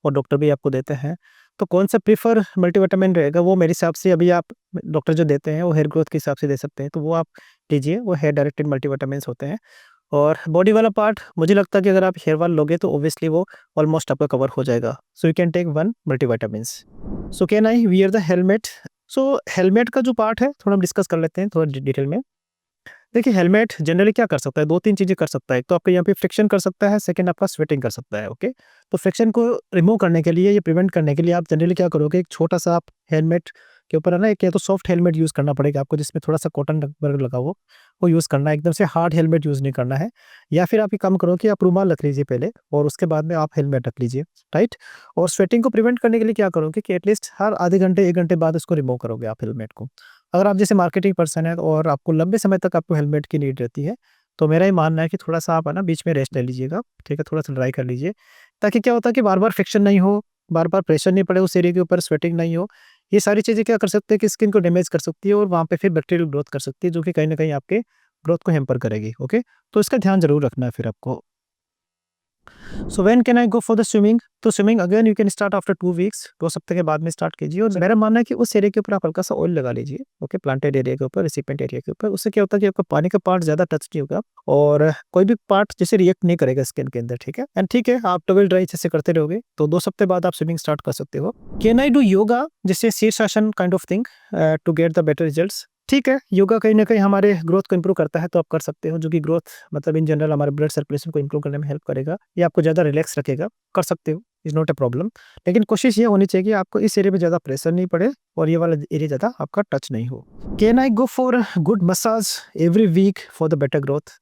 A: और डॉक्टर भी आपको देते हैं। तो कौन सा प्रेफर मल्टीविटामिन रहेगा, वो मेरे हिसाब से अभी आप डॉक्टर जो देते हैं वो हेयर ग्रोथ के हिसाब से दे सकते हैं, तो वो आप लीजिए। वो हेयर डायरेक्टेड मल्टीविटामिन्स होते हैं। और बॉडी वाला पार्ट मुझे लगता है कि अगर आप हेयर वाला लोगे तो ऑब्वियसली वो ऑलमोस्ट आपका कवर हो जाएगा। So you can take 1 multivitamins. So can I wear the helmet? So helmet का जो पार्ट है थोड़ा हम डिस्कस कर लेते हैं थोड़ा डिटेल में। देखिए, हेलमेट जनरली क्या कर सकता है, 2-3 चीज़ें कर सकता है। एक तो आपके यहाँ पे फ्रिक्शन कर सकता है, सेकंड आपका स्वेटिंग कर सकता है। ओके, तो फ्रिक्शन को रिमूव करने के लिए या प्रिवेंट करने के लिए आप जनरली क्या करोगे, एक छोटा-सा आप हेलमेट के ऊपर है ना, एक या तो सॉफ्ट हेलमेट यूज़ करना पड़ेगा आपको, जिसमें थोड़ा-सा कॉटन वर्क लगा हो, वो यूज़ करना है। एकदम से हार्ड हेलमेट यूज़ नहीं करना है। या फिर आप ये काम करो कि आप रुमाल रख लीजिए पहले, और उसके बाद में आप हेलमेट रख लीजिए, राइट? और स्वेटिंग को प्रिवेंट करने के लिए क्या करोगे कि एटलीस्ट हर आधे घंटे, 1 घंटे बाद उसको रिमूव करोगे आप हेलमेट को। अगर आप जैसे मार्केटिंग पर्सन है और आपको लंबे समय तक आपको हेलमेट की नीड रहती है, तो मेरा ये मानना है कि थोड़ा-सा आप है ना बीच में रेस्ट ले लीजिएगा, ठीक है? थोड़ा-सा ड्राई कर लीजिए, ताकि क्या होता है कि बार-बार फ्रिक्शन नहीं हो, बार-बार प्रेशर नहीं पड़े उस एरिया के ऊपर, स्वेटिंग नहीं हो। ये सारी चीज़ें क्या कर सकते हैं कि स्किन को डैमेज कर सकती है, और वहाँ पे फिर बैक्टीरियल ग्रोथ कर सकती है, जो कि कहीं न कहीं आपके ग्रोथ को हैम्पर करेगी। ओके? तो इसका ध्यान ज़रूर रखना है फिर आपको। So when can I go for the swimming? तो swimming again you can start after 2 weeks, 2 सप्ताह के बाद में स्टार्ट कीजिए, और मेरा मानना है कि उस एरिया के ऊपर आप हल्का-सा ऑयल लगा लीजिए। ओके, प्लांटेड एरिया के ऊपर, रेसिपिएंट एरिया के ऊपर। उससे क्या होता है कि आपका पानी का पार्ट ज़्यादा टच नहीं होगा, और कोई भी पार्ट जैसे रिएक्ट नहीं करेगा स्किन के अंदर, ठीक है? एंड ठीक है, आप टॉवेल ड्राई अच्छे से करते रहोगे तो 2 सप्ताह बाद आप स्विमिंग स्टार्ट कर सकते हो। कैन आई डू योगा, जैसे shirshasana kind of thing to get the better results? ठीक है, योगा कहीं न कहीं हमारे ग्रोथ को इम्प्रूव करता है, तो आप कर सकते हो, जो कि ग्रोथ मतलब इन जनरल हमारे ब्लड सर्कुलेशन को इम्प्रूव करने में हेल्प करेगा। ये आपको ज़्यादा रिलैक्स रखेगा, कर सकते हो। Is not a problem. लेकिन कोशिश ये होनी चाहिए कि आपको इस एरिया में ज़्यादा प्रेशर नहीं पड़े और ये वाला एरिया ज़्यादा आपका टच नहीं हो। Can I go for good massage every week for the better growth?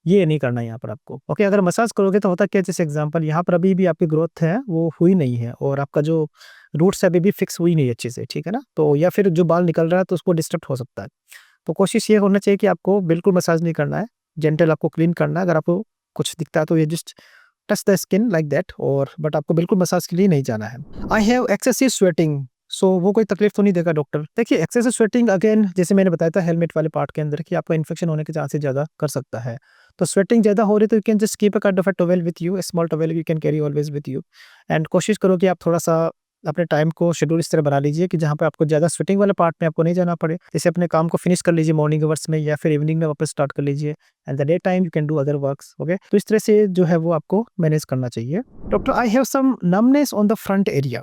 A: ये नहीं करना है यहाँ पर आपको। ओके, अगर मसाज करोगे तो होता क्या है, जैसे एग्जांपल यहाँ पर अभी भी आपकी ग्रोथ है वो हुई नहीं है और आपका जो रूट्स है अभी भी फिक्स हुई नहीं है अच्छे से, ठीक है ना? तो या फिर जो बाल निकल रहा है तो उसको डिस्टर्ब हो सकता है। तो कोशिश ये होना चाहिए कि आपको बिल्कुल मसाज नहीं करना है, जेंटल आपको क्लीन करना है। अगर आपको कुछ दिखता है तो ये just touch the skin like that, और बट आपको बिल्कुल मसाज के लिए नहीं जाना है। आई हैव एक्सेसिव स्वेटिंग, सो वो कोई तकलीफ तो नहीं देगा डॉक्टर? देखिए, एक्सेसिव स्वेटिंग अगेन जैसे मैंने बताया था हेलमेट वाले पार्ट के अंदर कि आपका इन्फेक्शन होने के चांसेस ज़्यादा कर सकता है। तो स्वेटिंग ज़्यादा हो रही है तो you can just keep a kind of a towel with you, small towel you can carry always with you. And कोशिश करो कि आप थोड़ा-सा अपने टाइम को शेड्यूल इस तरह बना लीजिए कि जहाँ पे आपको ज़्यादा स्वेटिंग वाले पार्ट में आपको नहीं जाना पड़े। जैसे अपने काम को फिनिश कर लीजिए मॉर्निंग आवर्स में या फिर इवनिंग में वापस स्टार्ट कर लीजिए, and the day time you can do other works. Okay, तो इस तरह से जो है वो आपको मैनेज करना चाहिए। Doctor, I have some numbness on the front area.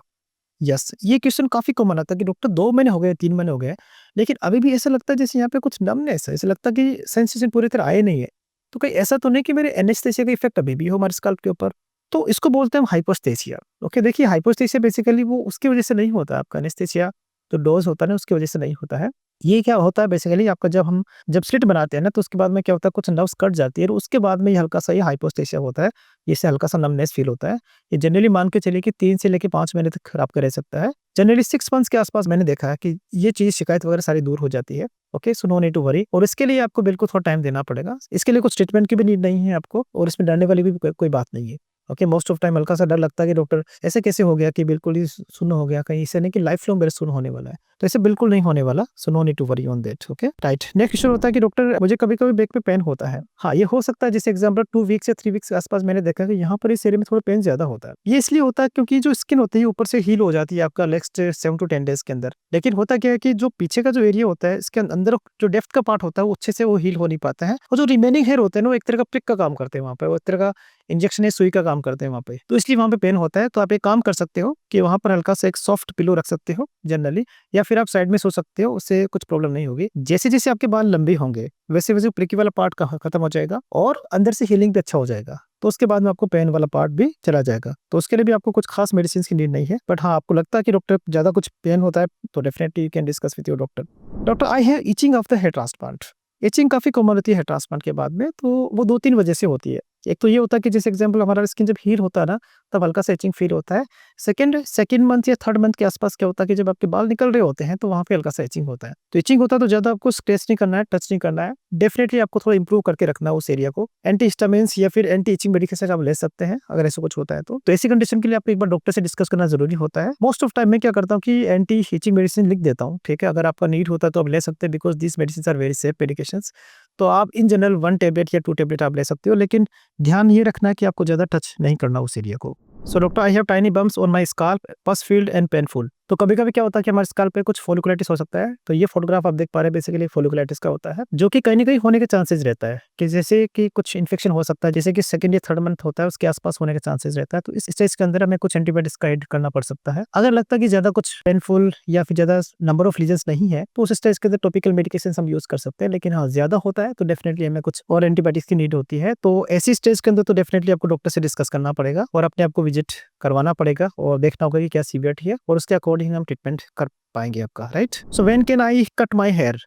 A: Yes, ये क्वेश्चन काफ़ी कॉमन आता है कि डॉक्टर 2 महीने हो गए, 3 महीने हो गए, लेकिन अभी भी ऐसा लगता है जैसे यहाँ पे कुछ नमनेस है, ऐसा लगता है कि सेंसेशन पूरी तरह आए नहीं है। तो कहीं ऐसा तो नहीं कि मेरे एनेस्थेसिया का इफ़ेक्ट अभी भी हो हमारे स्कैल्प के ऊपर? तो इसको बोलते हैं हम हाइपोस्थेसिया। ओके, देखिए हाइपोस्थेसिया बेसिकली वो उसकी वजह से नहीं होता है, आपका एनेस्थेसिया जो डोज़ होता है ना उसकी वजह से नहीं होता है। ये क्या होता है बेसिकली आपका जब स्लिट बनाते हैं ना तो उसके बाद में क्या होता है, कुछ नर्व्स कट जाती है और उसके बाद में ये हल्का-सा ये हाइपोस्थेसिया होता है। इससे हल्का-सा नमनेस फ़ील होता है। ये जनरली मान के चलिए कि 3 से लेके 5 महीने तक आपका रह सकता है। जनरली 6 मंथ्स के आस-पास मैंने देखा है कि ये चीज़ शिकायत वगैरह सारी दूर हो जाती है। Okay, so no need to worry, और इसके लिए आपको बिल्कुल थोड़ा टाइम देना पड़ेगा। इसके लिए कुछ ट्रीटमेंट की भी नीड नहीं है आपको, और इसमें डरने वाली भी कोई बात नहीं है। ओके, मोस्ट ऑफ टाइम हल्का-सा डर लगता है कि डॉक्टर ऐसे कैसे हो गया कि बिल्कुल ही सुन्न हो गया, कहीं ऐसे नहीं कि लाइफ लॉन्ग मेरा सुन्न होने वाला है। तो ऐसे बिल्कुल नहीं होने वाला, so no need to worry on that. Okay, right. Next question होता है कि डॉक्टर मुझे कभी-कभी बैक में पेन होता है। हाँ, ये हो सकता है, जैसे एग्जांपल 2 वीक्स या 3 वीक्स के आस-पास मैंने देखा कि यहाँ पर इस एरिया में थोड़ा पेन ज़्यादा होता है। ये इसलिए होता है क्योंकि जो स्किन होती है ऊपर से हील हो जाती है आपका नेक्स्ट 7 टू 10 डेज़ के अंदर। लेकिन होता क्या है कि जो पीछे का जो एरिया होता है इसके अंदर जो डेप्थ का पार्ट होता है वो अच्छे से वो हील हो नहीं पाता है, और जो रिमेनिंग हेयर होते हैं ना वो एक तरह का प्रिक का काम करते हैं वहाँ पे, वो एक तरह का इंजेक्शन या सुई का काम करते हैं वहाँ पे। तो इसलिए वहाँ पे पेन होता है। तो आप एक काम कर सकते हो कि वहाँ पर हल्का-सा एक सॉफ्ट पिलो रख सकते हो जनरली, या फिर आप साइड में सो सकते हो, उससे कुछ प्रॉब्लम नहीं होगी। जैसे-जैसे आपके बाल लंबे होंगे, वैसे-वैसे प्रिकी वाला पार्ट खत्म हो जाएगा और अंदर से हीलिंग भी अच्छा हो जाएगा। तो उसके बाद में आपको पेन वाला पार्ट भी चला जाएगा। तो उसके लिए भी आपको कुछ खास मेडिसिन की नीड नहीं है। बट हाँ, आपको लगता है कि डॉक्टर ज़्यादा कुछ पेन होता है तो definitely you can discuss with your doctor. Doctor, I have itching of the hair transplant. Itching काफ़ी कॉमन होती है हेयर ट्रांसप्लांट के बाद में, तो वो 2-3 वजह से होती है। एक तो ये होता है कि जैसे एग्जांपल हमारा स्किन जब हील होता है ना, तब हल्का-सा इचिंग फील होता है। सेकंड मंथ या थर्ड मंथ के आस-पास क्या होता है कि जब आपके बाल निकल रहे होते हैं, तो वहाँ पे हल्का-सा इचिंग होता है। तो इचिंग होता है तो ज़्यादा आपको स्क्रैच नहीं करना है, टच नहीं करना है। डेफिनिटली आपको थोड़ा इंप्रूव करके रखना है उस एरिया को। एंटी हिस्टामिन्स या फिर एंटी इचिंग मेडिकेशन आप ले सकते हैं, अगर ऐसा कुछ होता है तो। तो ऐसी कंडीशन के लिए आपको एक बार डॉक्टर से डिस्कस करना ज़रूरी होता है। मोस्ट ऑफ टाइम मैं क्या करता हूँ कि एंटी इचिंग मेडिसिन लिख देता हूँ, ठीक है? अगर आपका नीड होता है तो आप ले सकते हैं, because these medicines are very safe medications. तो आप इन जनरल 1 टैबलेट या 2 टैबलेट आप ले सकते हो, लेकिन ध्यान ये रखना है कि आपको ज़्यादा टच नहीं करना उस एरिया को। So doctor, I have tiny bumps on my scalp, पस फील्ड एंड पेनफुल। तो कभी-कभी क्या होता है कि हमारे स्काल्प पे कुछ फोलिकुलाइटिस हो सकता है। तो ये फोटोग्राफ आप देख पा रहे हैं बेसिकली फोलिकुलाइटिस का होता है, जो कि कहीं न कहीं होने के चांसेस रहता है कि जैसे कि कुछ इन्फेक्शन हो सकता है, जैसे कि सेकंड या थर्ड मंथ होता है उसके आस-पास होने के चांसेस रहता है। तो इस स्टेज के अंदर हमें कुछ एंटीबायोटिक्स का ऐड करना पड़ सकता है। अगर लगता है कि ज़्यादा कुछ पेनफुल या फिर ज़्यादा नंबर ऑफ लीजन्स नहीं है, तो उस स्टेज के अंदर टॉपिकल मेडिकेशंस हम यूज़ कर सकते हैं। लेकिन हाँ, ज़्यादा होता है तो डेफिनिटली हमें कुछ और एंटीबायोटिक्स की नीड होती है। तो ऐसी स्टेज के अंदर तो डेफिनिटली आपको डॉक्टर से डिस्कस करना पड़ेगा और अपने आप को विजिट करवाना पड़ेगा और देखना होगा कि क्या सीवियरिटी है, और उसके अकॉर्डिंग हम ट्रीटमेंट कर पाएँगे आपका, right? So when can I cut my hair?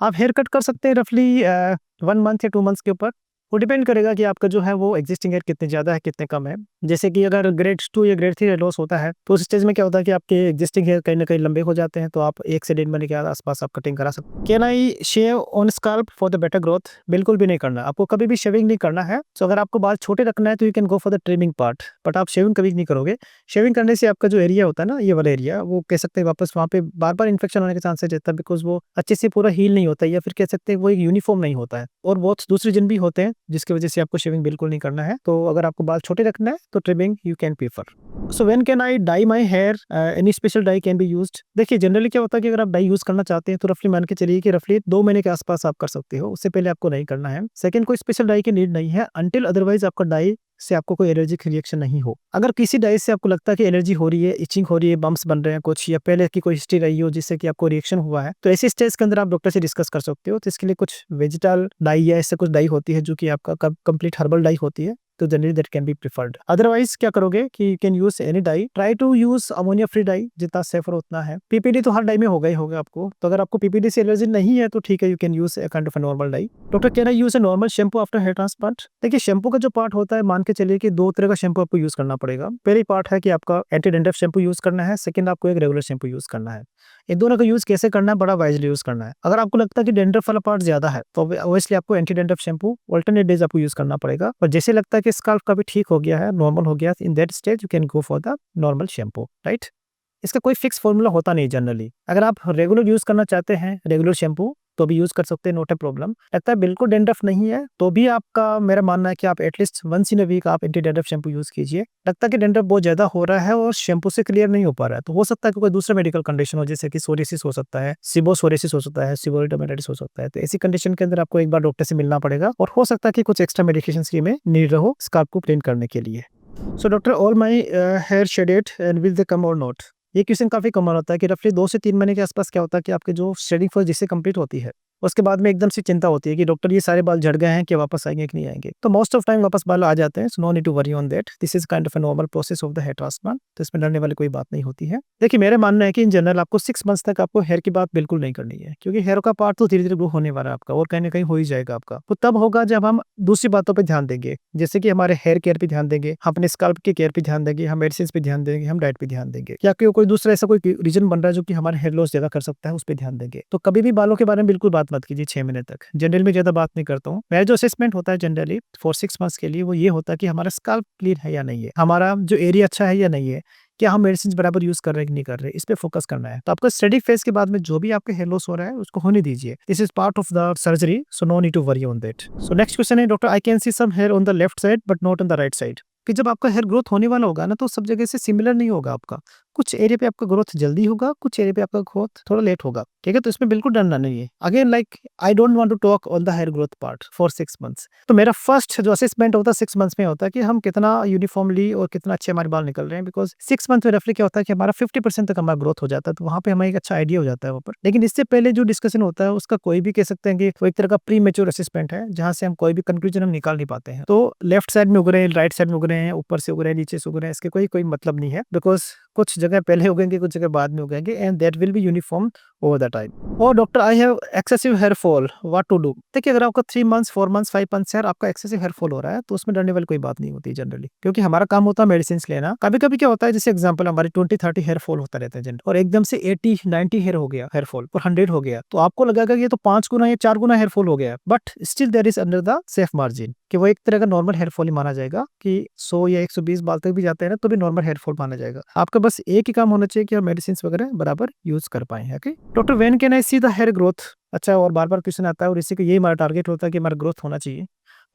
A: आप हेयर कट कर सकते हैं रफली 1 मंथ या 2 मंथ्स के ऊपर। वो डिपेंड करेगा कि आपका जो है वो एक्जिस्टिंग हेयर कितने ज़्यादा है, कितने कम है। जैसे कि अगर ग्रेड 2 या ग्रेड 3 हेयर लॉस होता है, तो उस स्टेज में क्या होता है कि आपके एक्जिस्टिंग हेयर कहीं न कहीं लंबे हो जाते हैं, तो आप 1 से 1.5 महीने के आस-पास आप कटिंग करा सकते हैं। Can I shave on scalp for the better growth? बिल्कुल भी नहीं करना। आपको कभी भी शेविंग नहीं करना है। सो अगर आपको बाल छोटे रखना है तो you can go for the trimming part, but आप शेविंग कभी नहीं करोगे। शेविंग करने से आपका जो एरिया होता है ना, ये वाला एरिया, वो कह सकते हैं वापस वहाँ पे बार-बार इन्फेक्शन होने के चांसेस रहता है, बिकॉज़ वो अच्छे से पूरा हील नहीं होता है, या फिर कह सकते हैं वो एक यूनिफ़ॉर्म नहीं होता है, और बहुत दूसरे रीज़न भी होते हैं जिसकी वजह से आपको शेविंग बिल्कुल नहीं करना है। तो अगर आपको बाल छोटे रखना है तो trimming you can prefer. So when can I dye my hair? Any special dye can be used? देखिए, जनरली क्या होता है कि अगर आप डाई यूज़ करना चाहते हैं तो रफली मान के चलिए कि रफली 2 महीने के आस-पास आप कर सकते हो, उससे पहले आपको नहीं करना है। सेकंड, कोई स्पेशल डाई की नीड नहीं है अंटिल अदरवाइज़ आपका डाई से आपको कोई एलर्जिक रिएक्शन नहीं हो। अगर किसी डाई से आपको लगता है कि एलर्जी हो रही है, इचिंग हो रही है, बम्प्स बन रहे हैं कुछ, या पहले की कोई हिस्ट्री रही हो जिससे कि आपको रिएक्शन हुआ है, तो ऐसी स्टेज के अंदर आप डॉक्टर से डिस्कस कर सकते हो। तो इसके लिए कुछ वेजिटल डाई या ऐसे कुछ डाई होती है जो कि आपका कंप्लीट हर्बल डाई होती है, तो generally that can be preferred. Otherwise क्या करोगे कि you can use any dye, try to use ammonia free dye, जितना सेफर उतना है। पीपीडी तो हर डाई में होगा ही होगा आपको, तो अगर आपको पीपीडी से एलर्जी नहीं है तो ठीक है, you can use a kind of normal dye. Doctor can I use a normal shampoo after hair transplant? देखिए शैम्पू का जो पार्ट होता है, मान के चलिए कि दो तरह का शैम्पू आपको यूज करना पड़ेगा। पहली पार्ट है कि आपका एंटी डेंड्रफ शैम्पू यूज करना है, सेकंड आपको एक रेगुलर शैम्पू यूज करना है। इन दोनों का यूज कैसे करना है, बड़ा वाइजली यूज करना है। अगर आपको लगता है कि डेंड्रफ वाला पार्ट ज्यादा है तो ऑब्वियसली आपको anti dandruff shampoo alternate days आपको यूज करना पड़ेगा, और जैसे लगता है कि स्काल्प का भी ठीक हो गया है, नॉर्मल हो गया, in that stage you can go for the normal shampoo, right. इसका कोई फिक्स फॉर्मूला होता नहीं जनरली। अगर आप रेगुलर यूज करना चाहते हैं रेगुलर शैम्पू तो भी यूज कर सकते हैं, नोट ए प्रॉब्लम। लगता है बिल्कुल डेंड्रफ नहीं है तो भी आपका, मेरा मानना है कि आप at least once in a week आप एंटी डेंड्रफ शैम्पू यूज कीजिए। लगता है कि डेंड्रफ बहुत ज्यादा हो रहा है और शैम्पू से क्लियर नहीं हो पा रहा है, तो हो सकता है कि कोई दूसरा मेडिकल कंडीशन हो, जैसे कि सोरियासिस हो सकता है, सिबोसोरियासिस हो सकता है, सीबोरिक डर्मेटाइटिस हो सकता है। तो ऐसी कंडीशन के अंदर आपको एक बार डॉक्टर से मिलना पड़ेगा, और हो सकता है कि कुछ एक्स्ट्रा मेडिकेशन की में नीड रहो स्काल्प को क्लीन करने के लिए। So doctor, all my hair shedded and will they come or not? ये क्वेश्चन काफी कॉमन होता है कि रफली 2 से 3 महीने के आसपास क्या होता है कि आपके जो शेडिंग फेज जिससे कंप्लीट होती है, उसके बाद में एकदम से चिंता होती है कि डॉक्टर ये सारे बाल झड़ गए हैं, कि वापस आएंगे कि नहीं आएंगे। तो मोस्ट ऑफ टाइम वापस बाल आ जाते हैं, so no need to worry on that, this is kind of a normal process of the hair transplant. तो इसमें डरने वाली कोई बात नहीं होती है। देखिए मेरा मानना है कि इन जनरल आपको 6 मंथ्स तक आपको हेयर की बात बिल्कुल नहीं करनी है, क्योंकि हेयर का पार्ट तो धीरे धीरे ग्रो होने वाला है आपका, और कहीं ना कहीं हो ही जाएगा आपका। तो तब होगा जब हम दूसरी बातों पर ध्यान देंगे, जैसे कि हमारे हेयर केयर पे ध्यान देंगे, हम अपने स्काल्प की केयर पे ध्यान देंगे, हम मेडिसिन पे ध्यान देंगे, हम डाइट पे ध्यान देंगे, या कोई दूसरा ऐसा कोई रीजन बन रहा है जो कि हमारे हेयर लॉस ज्यादा कर सकता है, उस पर ध्यान देंगे। तो कभी भी बालों के बारे में बिल्कुल बात मत कीजिए 6 महीने तक। जनरल में ज्यादा बात नहीं करता हूँ। मेरा जो असेसमेंट होता है जनरली फॉर 6 मंथ्स के लिए, वो ये होता है कि हमारा स्काल्प क्लीन है या नहीं है, हमारा जो एरिया अच्छा है या नहीं है, क्या हम मेडिसिन बराबर यूज कर रहे हैं कि नहीं कर रहे, इस पे फोकस करना है। तो आपका स्टडी फेज के बाद में जो भी आपके हेयर लॉस हो रहा है उसको होने दीजिए। This is part of the surgery, so no need to worry on that. So next question है, doctor I can see some hair on the left side but not on the right side. कि जब आपका hair growth होने वाला होगा ना, तो सब जगह से सिमिलर नहीं होगा आपका। कुछ एरिया पे आपका ग्रोथ जल्दी होगा, कुछ एरिया पे आपका ग्रोथ थोड़ा लेट होगा, ठीक है। तो इसमें बिल्कुल डरना नहीं है। Again like I don't want to talk on the hair growth part for 6 months. तो मेरा फर्स्ट जो असेसमेंट होता है 6 मंथ्स में होता है कि हम कितना यूनिफॉर्मली और कितना अच्छे हमारे बाल निकल रहे हैं, बिकॉज 6 मंथ में रफली क्या होता है कि हमारा 50% तक हमारा ग्रोथ हो जाता है, तो वहाँ पे हमें एक अच्छा आइडिया हो जाता है वहाँ पर। लेकिन इससे पहले जो डिस्कशन होता है उसका कोई भी कह सकते हैं कि वो एक तरह का प्री मेच्योर असेसमेंट है, जहाँ से हम कोई भी कंक्लूजन हम निकाल नहीं पाते हैं। तो लेफ्ट साइड में उग रहे हैं, राइट साइड में उग रहे हैं, ऊपर से उग रहे हैं, नीचे से उग रहे हैं, इसके कोई मतलब नहीं है, बिकॉज कुछ जगह पहले उगेंगे, कुछ जगह बाद में उगेंगे, and that will be uniform over the time. और doctor I have excessive hair fall, what to do? देखिए अगर आपका 3 मंथ्स 4 मंथ्स 5 मंथ्स यार आपका एक्सेसिव हेयर फॉल हो रहा है, तो उसमें डरने वाली कोई बात नहीं होती जनरली, क्योंकि हमारा काम होता है मेडिसिन लेना। कभी कभी क्या होता है, जैसे एग्जाम्पल हमारे 20-30 हेयर फॉल होता रहता है जनरल, और एकदम से 80-90 हेयर हो गया, हेयर फॉल और 100 हो गया, तो आपको लगेगा कि ये तो 5 गुना या 4 गुना हेयर फॉल हो गया, but still there is under the safe margin, कि वो एक तरह का नॉर्मल हेयर फॉल ही माना जाएगा, कि 100 या 120 बाल तक भी जाते हैं ना, तो भी नॉर्मल हेयर फॉल माना जाएगा। आपका बस एक ही काम होना चाहिए कि आप मेडिसिन वगैरह बराबर यूज कर पाए। Okay doctor, when can I see the hair growth? अच्छा, और बार बार क्वेश्चन आता है, और इसी का यही हमारा टारगेट होता है कि हमारा ग्रोथ होना चाहिए।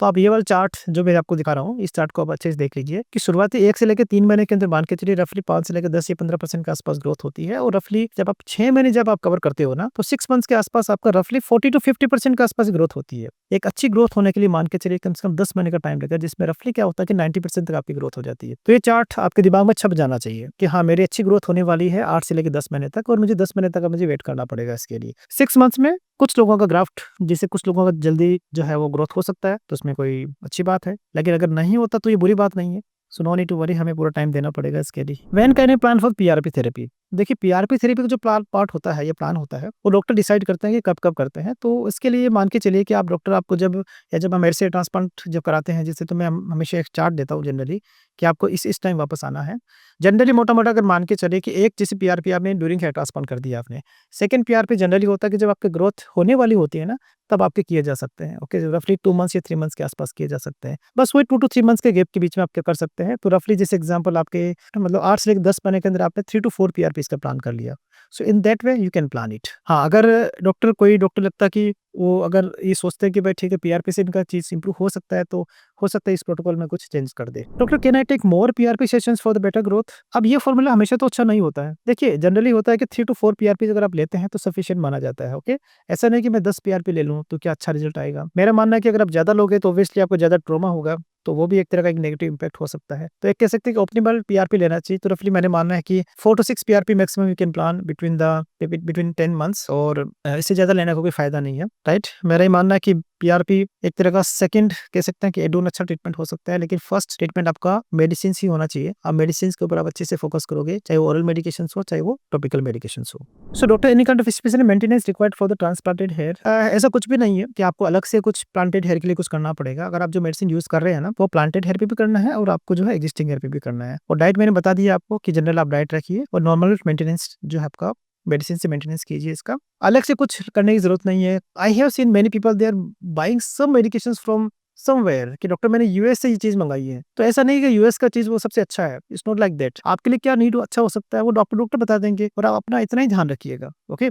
A: तो आप ये वाला चार्ट जो मैं आपको दिखा रहा हूँ, इस चार्ट को आप अच्छे से देख लीजिए कि शुरुआती 1 से लेकर 3 महीने के अंदर मान के चलिए रफली 5 से लेकर 10 या 15% के आसपास ग्रोथ होती है, और रफली जब आप 6 महीने जब आप कवर करते हो ना, तो 6 मंथ्स के आसपास आपका रफली 40-50% के आसपास ग्रोथ होती है। एक अच्छी ग्रोथ होने के लिए मान के चलिए कम से कम 10 महीने का टाइम लगेगा, जिसमें रफली क्या होता है कि 90% तक आपकी ग्रोथ हो जाती है। तो ये चार्ट आपके दिमाग में छप जाना चाहिए कि हाँ, मेरी अच्छी ग्रोथ होने वाली है 8 से लेकर 10 महीने तक, और मुझे 10 महीने तक मुझे वेट करना पड़ेगा इसके लिए। 6 मंथ्स में कुछ लोगों का ग्राफ्ट, जिससे कुछ लोगों का जल्दी जो है वो ग्रोथ हो सकता है, तो उसमें कोई अच्छी बात है, लेकिन अगर नहीं होता तो ये बुरी बात नहीं है। So no need to worry, हमें पूरा टाइम देना पड़ेगा इसके लिए। When can you plan for PRP therapy? देखिए पीआरपी थेरेपी का जो पार्ट होता है, ये प्लान होता है, वो डॉक्टर डिसाइड करते हैं कि कब कब करते हैं। तो इसके लिए मान के चलिए कि आप डॉक्टर आपको जब हम मेरे से ट्रांसप्लांट जब कराते हैं जिससे, तो मैं हमेशा एक चार्ट देता हूँ जनरली कि आपको इस टाइम वापस आना है। जनरली मोटा मोटा अगर मान के चले कि एक जैसे पीआरपी आपने ड्यूरिंग हेयर ट्रांसप्लांट कर दिया आपने, सेकंड पीआरपी जनरली होता है कि जब आपकी ग्रोथ होने वाली होती है ना, तब आपके किए जा सकते हैं। ओके, रफली 2 मंथ्स या 3 मंथ्स के आसपास किए जा सकते हैं। बस वही 2 to 3 मंथ्स के गैप के बीच में आप क्या कर सकते हैं। तो रफली जैसे एग्जांपल आपके मतलब 8 से लेकर 10 महीने के अंदर आपने 3 to 4 पीआरपीस का प्लान कर लिया। So in that way you can plan it. हाँ, अगर कोई डॉक्टर लगता है कि वो अगर ये सोचते हैं कि भाई ठीक है पीआरपी से इनका चीज इंप्रूव हो सकता है, तो हो सकता है इस प्रोटोकॉल में कुछ चेंज कर दे। Doctor, can I take more PRP sessions for the better growth? अब ये फॉर्मूला हमेशा तो अच्छा नहीं होता है। देखिए जनरली होता है कि 3 to 4 पीआरपी अगर आप लेते हैं तो सफिशिएंट माना जाता है। ओके, ऐसा नहीं कि मैं 10 पीआरपी ले लूँ तो क्या अच्छा रिजल्ट आएगा। मेरा मानना है कि अगर आप ज्यादा लोगे तो ऑब्वियसली आपको ज्यादा ट्रॉमा होगा, तो वो भी एक तरह का एक नेगेटिव इंपैक्ट हो सकता है। तो एक कह सकते हैं कि ऑप्टिमल पीआरपी लेना चाहिए। तो रफली मैंने मानना है कि 4 to 6 PRP maximum you can plan between 10 months, और इससे ज्यादा लेने का कोई फायदा नहीं है, राइट। मेरा ये मानना है कि पीआरपी एक तरह का सेकंड कह सकते हैं कि एड ऑन अच्छा ट्रीटमेंट हो सकता है, लेकिन फर्स्ट ट्रीटमेंट आपका मेडिसिन ही होना चाहिए। आप मेडिसिन के ऊपर आप अच्छे से फोकस करोगे, चाहे वो ओरल मेडिकेशन हो चाहे वो टॉपिकल मेडिकेशन हो। So doctor, any kind of special maintenance required for the transplanted hair? ऐसा कुछ भी नहीं है कि आपको अलग से कुछ प्लांटेड हेयर के लिए कुछ करना पड़ेगा। अगर आप जो मेडिसिन यूज कर रहे हैं ना, वो प्लांटेड हेयर पे भी करना है और आपको जो है एग्जिस्टिंग हेयर पे भी करना है। और डाइट मैंने बता दिया आपको कि जनरल आप डाइट रखिए और नॉर्मल मेंटेनेंस जो है आपका मेडिसिन से मेंटेनेंस कीजिए। इसका अलग से कुछ करने की जरूरत नहीं है। I have seen many people they are buying some medications from somewhere कि डॉक्टर मैंने यूएस से ये चीज मंगाई है, तो ऐसा नहीं कि यूएस का चीज वो सबसे अच्छा है। It's not like that. आपके लिए क्या नीड अच्छा हो सकता है वो डॉक्टर बता देंगे और आप अपना इतना ही ध्यान रखिएगा। ओके,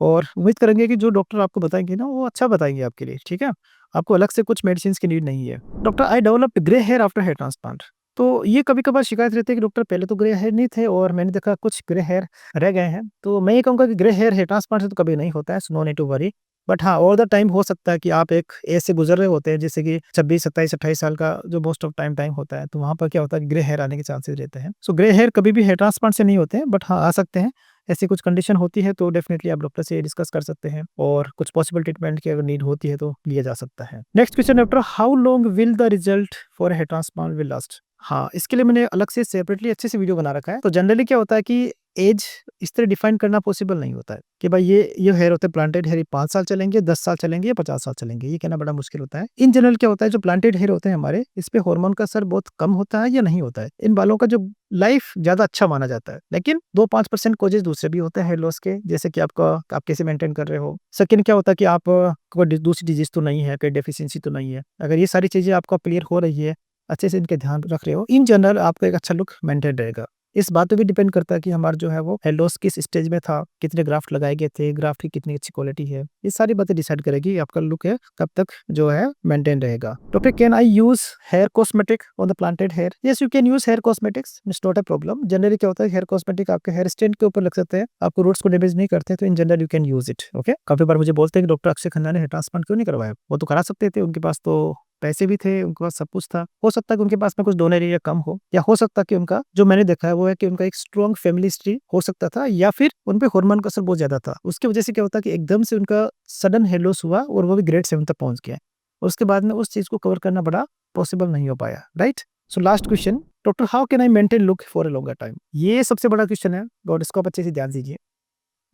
A: और उम्मीद करेंगे कि जो डॉक्टर आपको बताएंगे ना वो अच्छा बताएंगे आपके लिए। ठीक है, आपको अलग से कुछ मेडिसिन की नीड नहीं है। Doctor, I developed grey hair after hair transplant. तो ये कभी कभार शिकायत रहती है कि डॉक्टर पहले तो ग्रे हेयर नहीं थे और मैंने देखा कुछ ग्रे हेयर रह गए हैं। तो मैं ये कहूँगा कि ग्रे हेयर ट्रांसप्लांट से तो कभी नहीं होता है, so no need to worry. But हाँ, ऑल द टाइम हो सकता है कि आप एक एज से गुजर रहे होते हैं, जैसे कि 26, 27, 28 साल का जो मोस्ट ऑफ टाइम होता है, तो वहाँ पर क्या होता है कि ग्रे हेयर आने के चांसेस रहते हैं। सो ग्रे हेयर कभी भी हेयर ट्रांसप्लांट से नहीं होते हैं, बट हाँ आ सकते हैं। ऐसी कुछ कंडीशन होती है तो डेफिनेटली आप डॉक्टर से डिस्कस कर सकते हैं और कुछ पॉसिबल ट्रीटमेंट की अगर नीड होती है तो लिया जा सकता है। Next question doctor, how long will the result for hair transplant will last? हाँ, इसके लिए मैंने अलग से सेपरेटली अच्छे से वीडियो बना रखा है। तो जनरली क्या होता है कि एज इस तरह डिफाइन करना पॉसिबल नहीं होता है कि भाई ये हेयर होते हैं प्लांटेड हेयर 5 साल चलेंगे, 10 साल चलेंगे या 50 साल चलेंगे, ये कहना बड़ा मुश्किल होता है। इन जनरल क्या होता है, जो प्लांटेड हेयर होते हैं हमारे, इस पे हार्मोन का असर बहुत कम होता है या नहीं होता है। इन बालों का जो लाइफ ज्यादा अच्छा माना जाता है, लेकिन 2-5% कोजेज दूसरे भी होते हैं हेयर लॉस के, जैसे कि आप कैसे मेंटेन कर रहे हो। सेकंड क्या होता है कि आप कोई दूसरी डिजीज तो नहीं है, कोई डेफिशिएंसी तो नहीं है। अगर ये सारी चीजें आपको क्लियर हो रही है, अच्छे से इनके ध्यान रख रहे हो, इन जनरल आपका एक अच्छा लुक मेंटेन रहेगा। इस बात पे भी डिपेंड करता है कि हमारा जो है वो हेयर लॉस किस स्टेज में था, कितने ग्राफ्ट लगाए गए थे, ग्राफ्ट की कितनी अच्छी क्वालिटी है, ये सारी बातें डिसाइड करेगी आपका लुक है कब तक जो है मेंटेन रहेगा। Doctor, can I use hair cosmetic on the planted hair? Yes, you can use hair cosmetics, it's not a problem. Generally क्या होता है, हेयर कॉस्मेटिक आपके हेयर स्टैंड के ऊपर लग सकते हैं, आपको रूट्स को डैमेज नहीं करते, तो in general you can use it. Okay, काफी बार मुझे बोलते हैं कि डॉक्टर अक्षय खन्ना ने हेयर ट्रांसप्लांट क्यों नहीं करवाया? वो तो करा सकते थे, उनके पास तो पैसे भी थे, उनके पास सब कुछ था। हो सकता है कि उनके पास में कुछ डोनर एरिया कम हो, या हो सकता है कि उनका जो मैंने देखा है वो है कि उनका एक स्ट्रॉन्ग फैमिली हिस्ट्री हो सकता था, या फिर उन पे हार्मोन का असर बहुत ज्यादा था। उसकी वजह से क्या होता है कि एकदम से उनका सडन हेयर लॉस हुआ और वो भी ग्रेड 7 तक पहुंच गया। और उसके बाद में उस चीज को कवर करना बड़ा पॉसिबल नहीं हो पाया। Right, so last question doctor, how can I maintain look for a longer time? ये सबसे बड़ा क्वेश्चन है और इसको आप अच्छे से ध्यान दीजिए।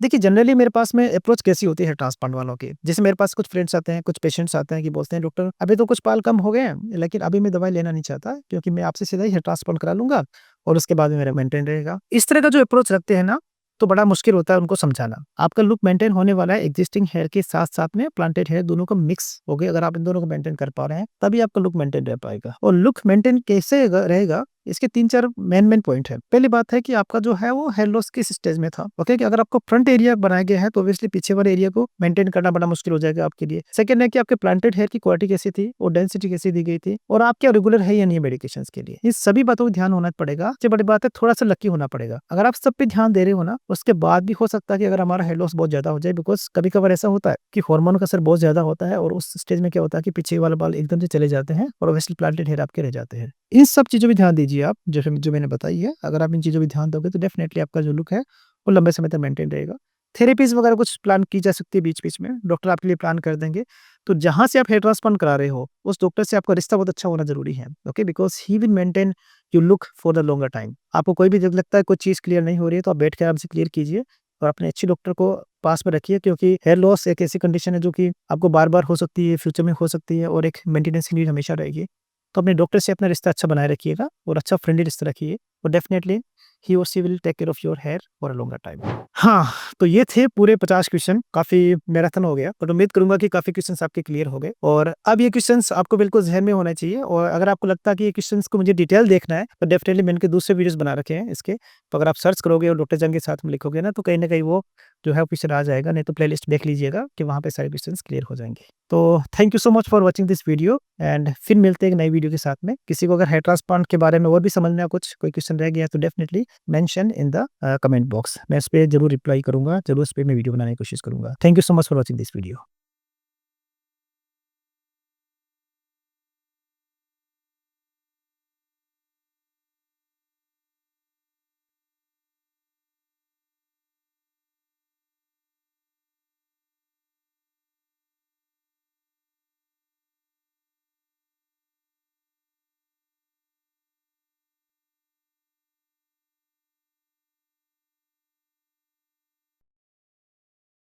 A: देखिए, जनरली मेरे पास में अप्रोच कैसी होती है ट्रांसप्लांट वालों की, जैसे मेरे पास कुछ फ्रेंड्स आते हैं, कुछ पेशेंट्स आते हैं कि बोलते हैं डॉक्टर अभी तो कुछ बाल कम हो गए हैं, लेकिन अभी मैं दवाई लेना नहीं चाहता क्योंकि मैं आपसे सीधा ही हेयर ट्रांसप्लांट करा लूंगा और उसके बाद में मेरा मेंटेन रहेगा। इस तरह का जो अप्रोच रखते हैं ना, तो बड़ा मुश्किल होता है उनको समझाना। आपका लुक मेंटेन होने वाला है एग्जिस्टिंग हेयर के साथ साथ में प्लांटेड हेयर दोनों का मिक्स हो गए। अगर आप इन दोनों को मेंटेन कर पा रहे हैं तभी आपका लुक मेंटेन रह पाएगा। और लुक मेंटेन कैसे रहेगा, इसके 3-4 मेन पॉइंट है। पहली बात है कि आपका जो है वो हेयर लॉस किस स्टेज में था। ओके, कि अगर आपको फ्रंट एरिया बनाया गया है तो ऑब्वियसली पीछे वाले एरिया को मेंटेन करना बड़ा मुश्किल हो जाएगा आपके लिए। सेकंड है कि आपके प्लांटेड हेयर की क्वालिटी कैसी थी और डेंसिटी कैसी दी गई थी, और आप क्या रेगुलर है या नहीं मेडिकेशन के लिए। इस सभी बातों को ध्यान होना पड़ेगा। सबसे बड़ी बात है थोड़ा सा लकी होना पड़ेगा। अगर आप सब पे ध्यान दे रहे हो ना, उसके बाद भी हो सकता है कि अगर हमारा हेयर लॉस बहुत ज्यादा हो जाए, बिकॉज कभी कभार ऐसा होता है कि हार्मोन का असर बहुत ज्यादा होता है और उस स्टेज में क्या होता है कि पीछे वाले बाल एकदम से चले जाते हैं और ऑब्वियसली प्लांटेड हेयर आपके रह जाते हैं। इन सब चीजों पे ध्यान दीजिए आप, जो मैंने बताई है। अगर आप इन चीजों पे ध्यान दोगे तो डेफिनेटली आपका जो लुक है वो लंबे समय तक मेंटेन रहेगा। थेरेपीज वगैरह कुछ प्लान की जा सकती है बीच बीच में, डॉक्टर आपके लिए प्लान कर देंगे। तो जहां से आप हेयर ट्रांसप्लांट करा रहे हो उस डॉक्टर से आपका रिश्ता बहुत अच्छा होना जरूरी है। Okay, because he will maintain you look for the longer time. आपको कोई भी जब लगता है कोई चीज क्लियर नहीं हो रही है तो आप बैठ के आराम से क्लियर कीजिए और अपने अच्छे डॉक्टर को पास में रखिए, क्योंकि हेयर लॉस एक ऐसी कंडीशन है जो कि आपको बार बार हो सकती है, फ्यूचर में हो सकती है, और एक मेंटेनेंस की नीड हमेशा रहेगी। तो अपने डॉक्टर से अपना रिश्ता अच्छा बनाए रखिएगा और अच्छा फ्रेंडली रिश्ता रखिए, और डेफिनेटली ही और she will take care of your hair for a longer time. हाँ, तो ये थे पूरे 50 क्वेश्चन। काफी मैराथन हो गया, और उम्मीद करूंगा कि काफी क्वेश्चंस आपके क्लियर हो गए। और अब ये क्वेश्चंस आपको बिल्कुल जहन में होना चाहिए, और अगर आपको लगता है कि ये क्वेश्चंस को मुझे डिटेल देखना है तो डेफिनेटली मैंने इनके दूसरे वीडियोस बना रखे हैं इसके। तो अगर आप सर्च करोगे और डॉक्टर जंग के साथ में लिखोगे ना, तो कहीं ना कहीं वो जो है क्वेश्चन आ जाएगा, नहीं तो प्लेलिस्ट देख लीजिएगा कि वहाँ पे सारे क्वेश्चंस क्लियर हो जाएंगे। तो thank you so much for watching this video, and फिर मिलते हैं एक नई वीडियो के साथ में। किसी को अगर हेयर ट्रांसप्लांट के बारे में और भी समझना, कुछ कोई क्वेश्चन रह गया तो definitely mention in the comment box. मैं इस पर जरूर रिप्लाई करूंगा, जरूर इस पर मैं वीडियो बनाने की कोशिश करूंगा। Thank you so much for watching this video.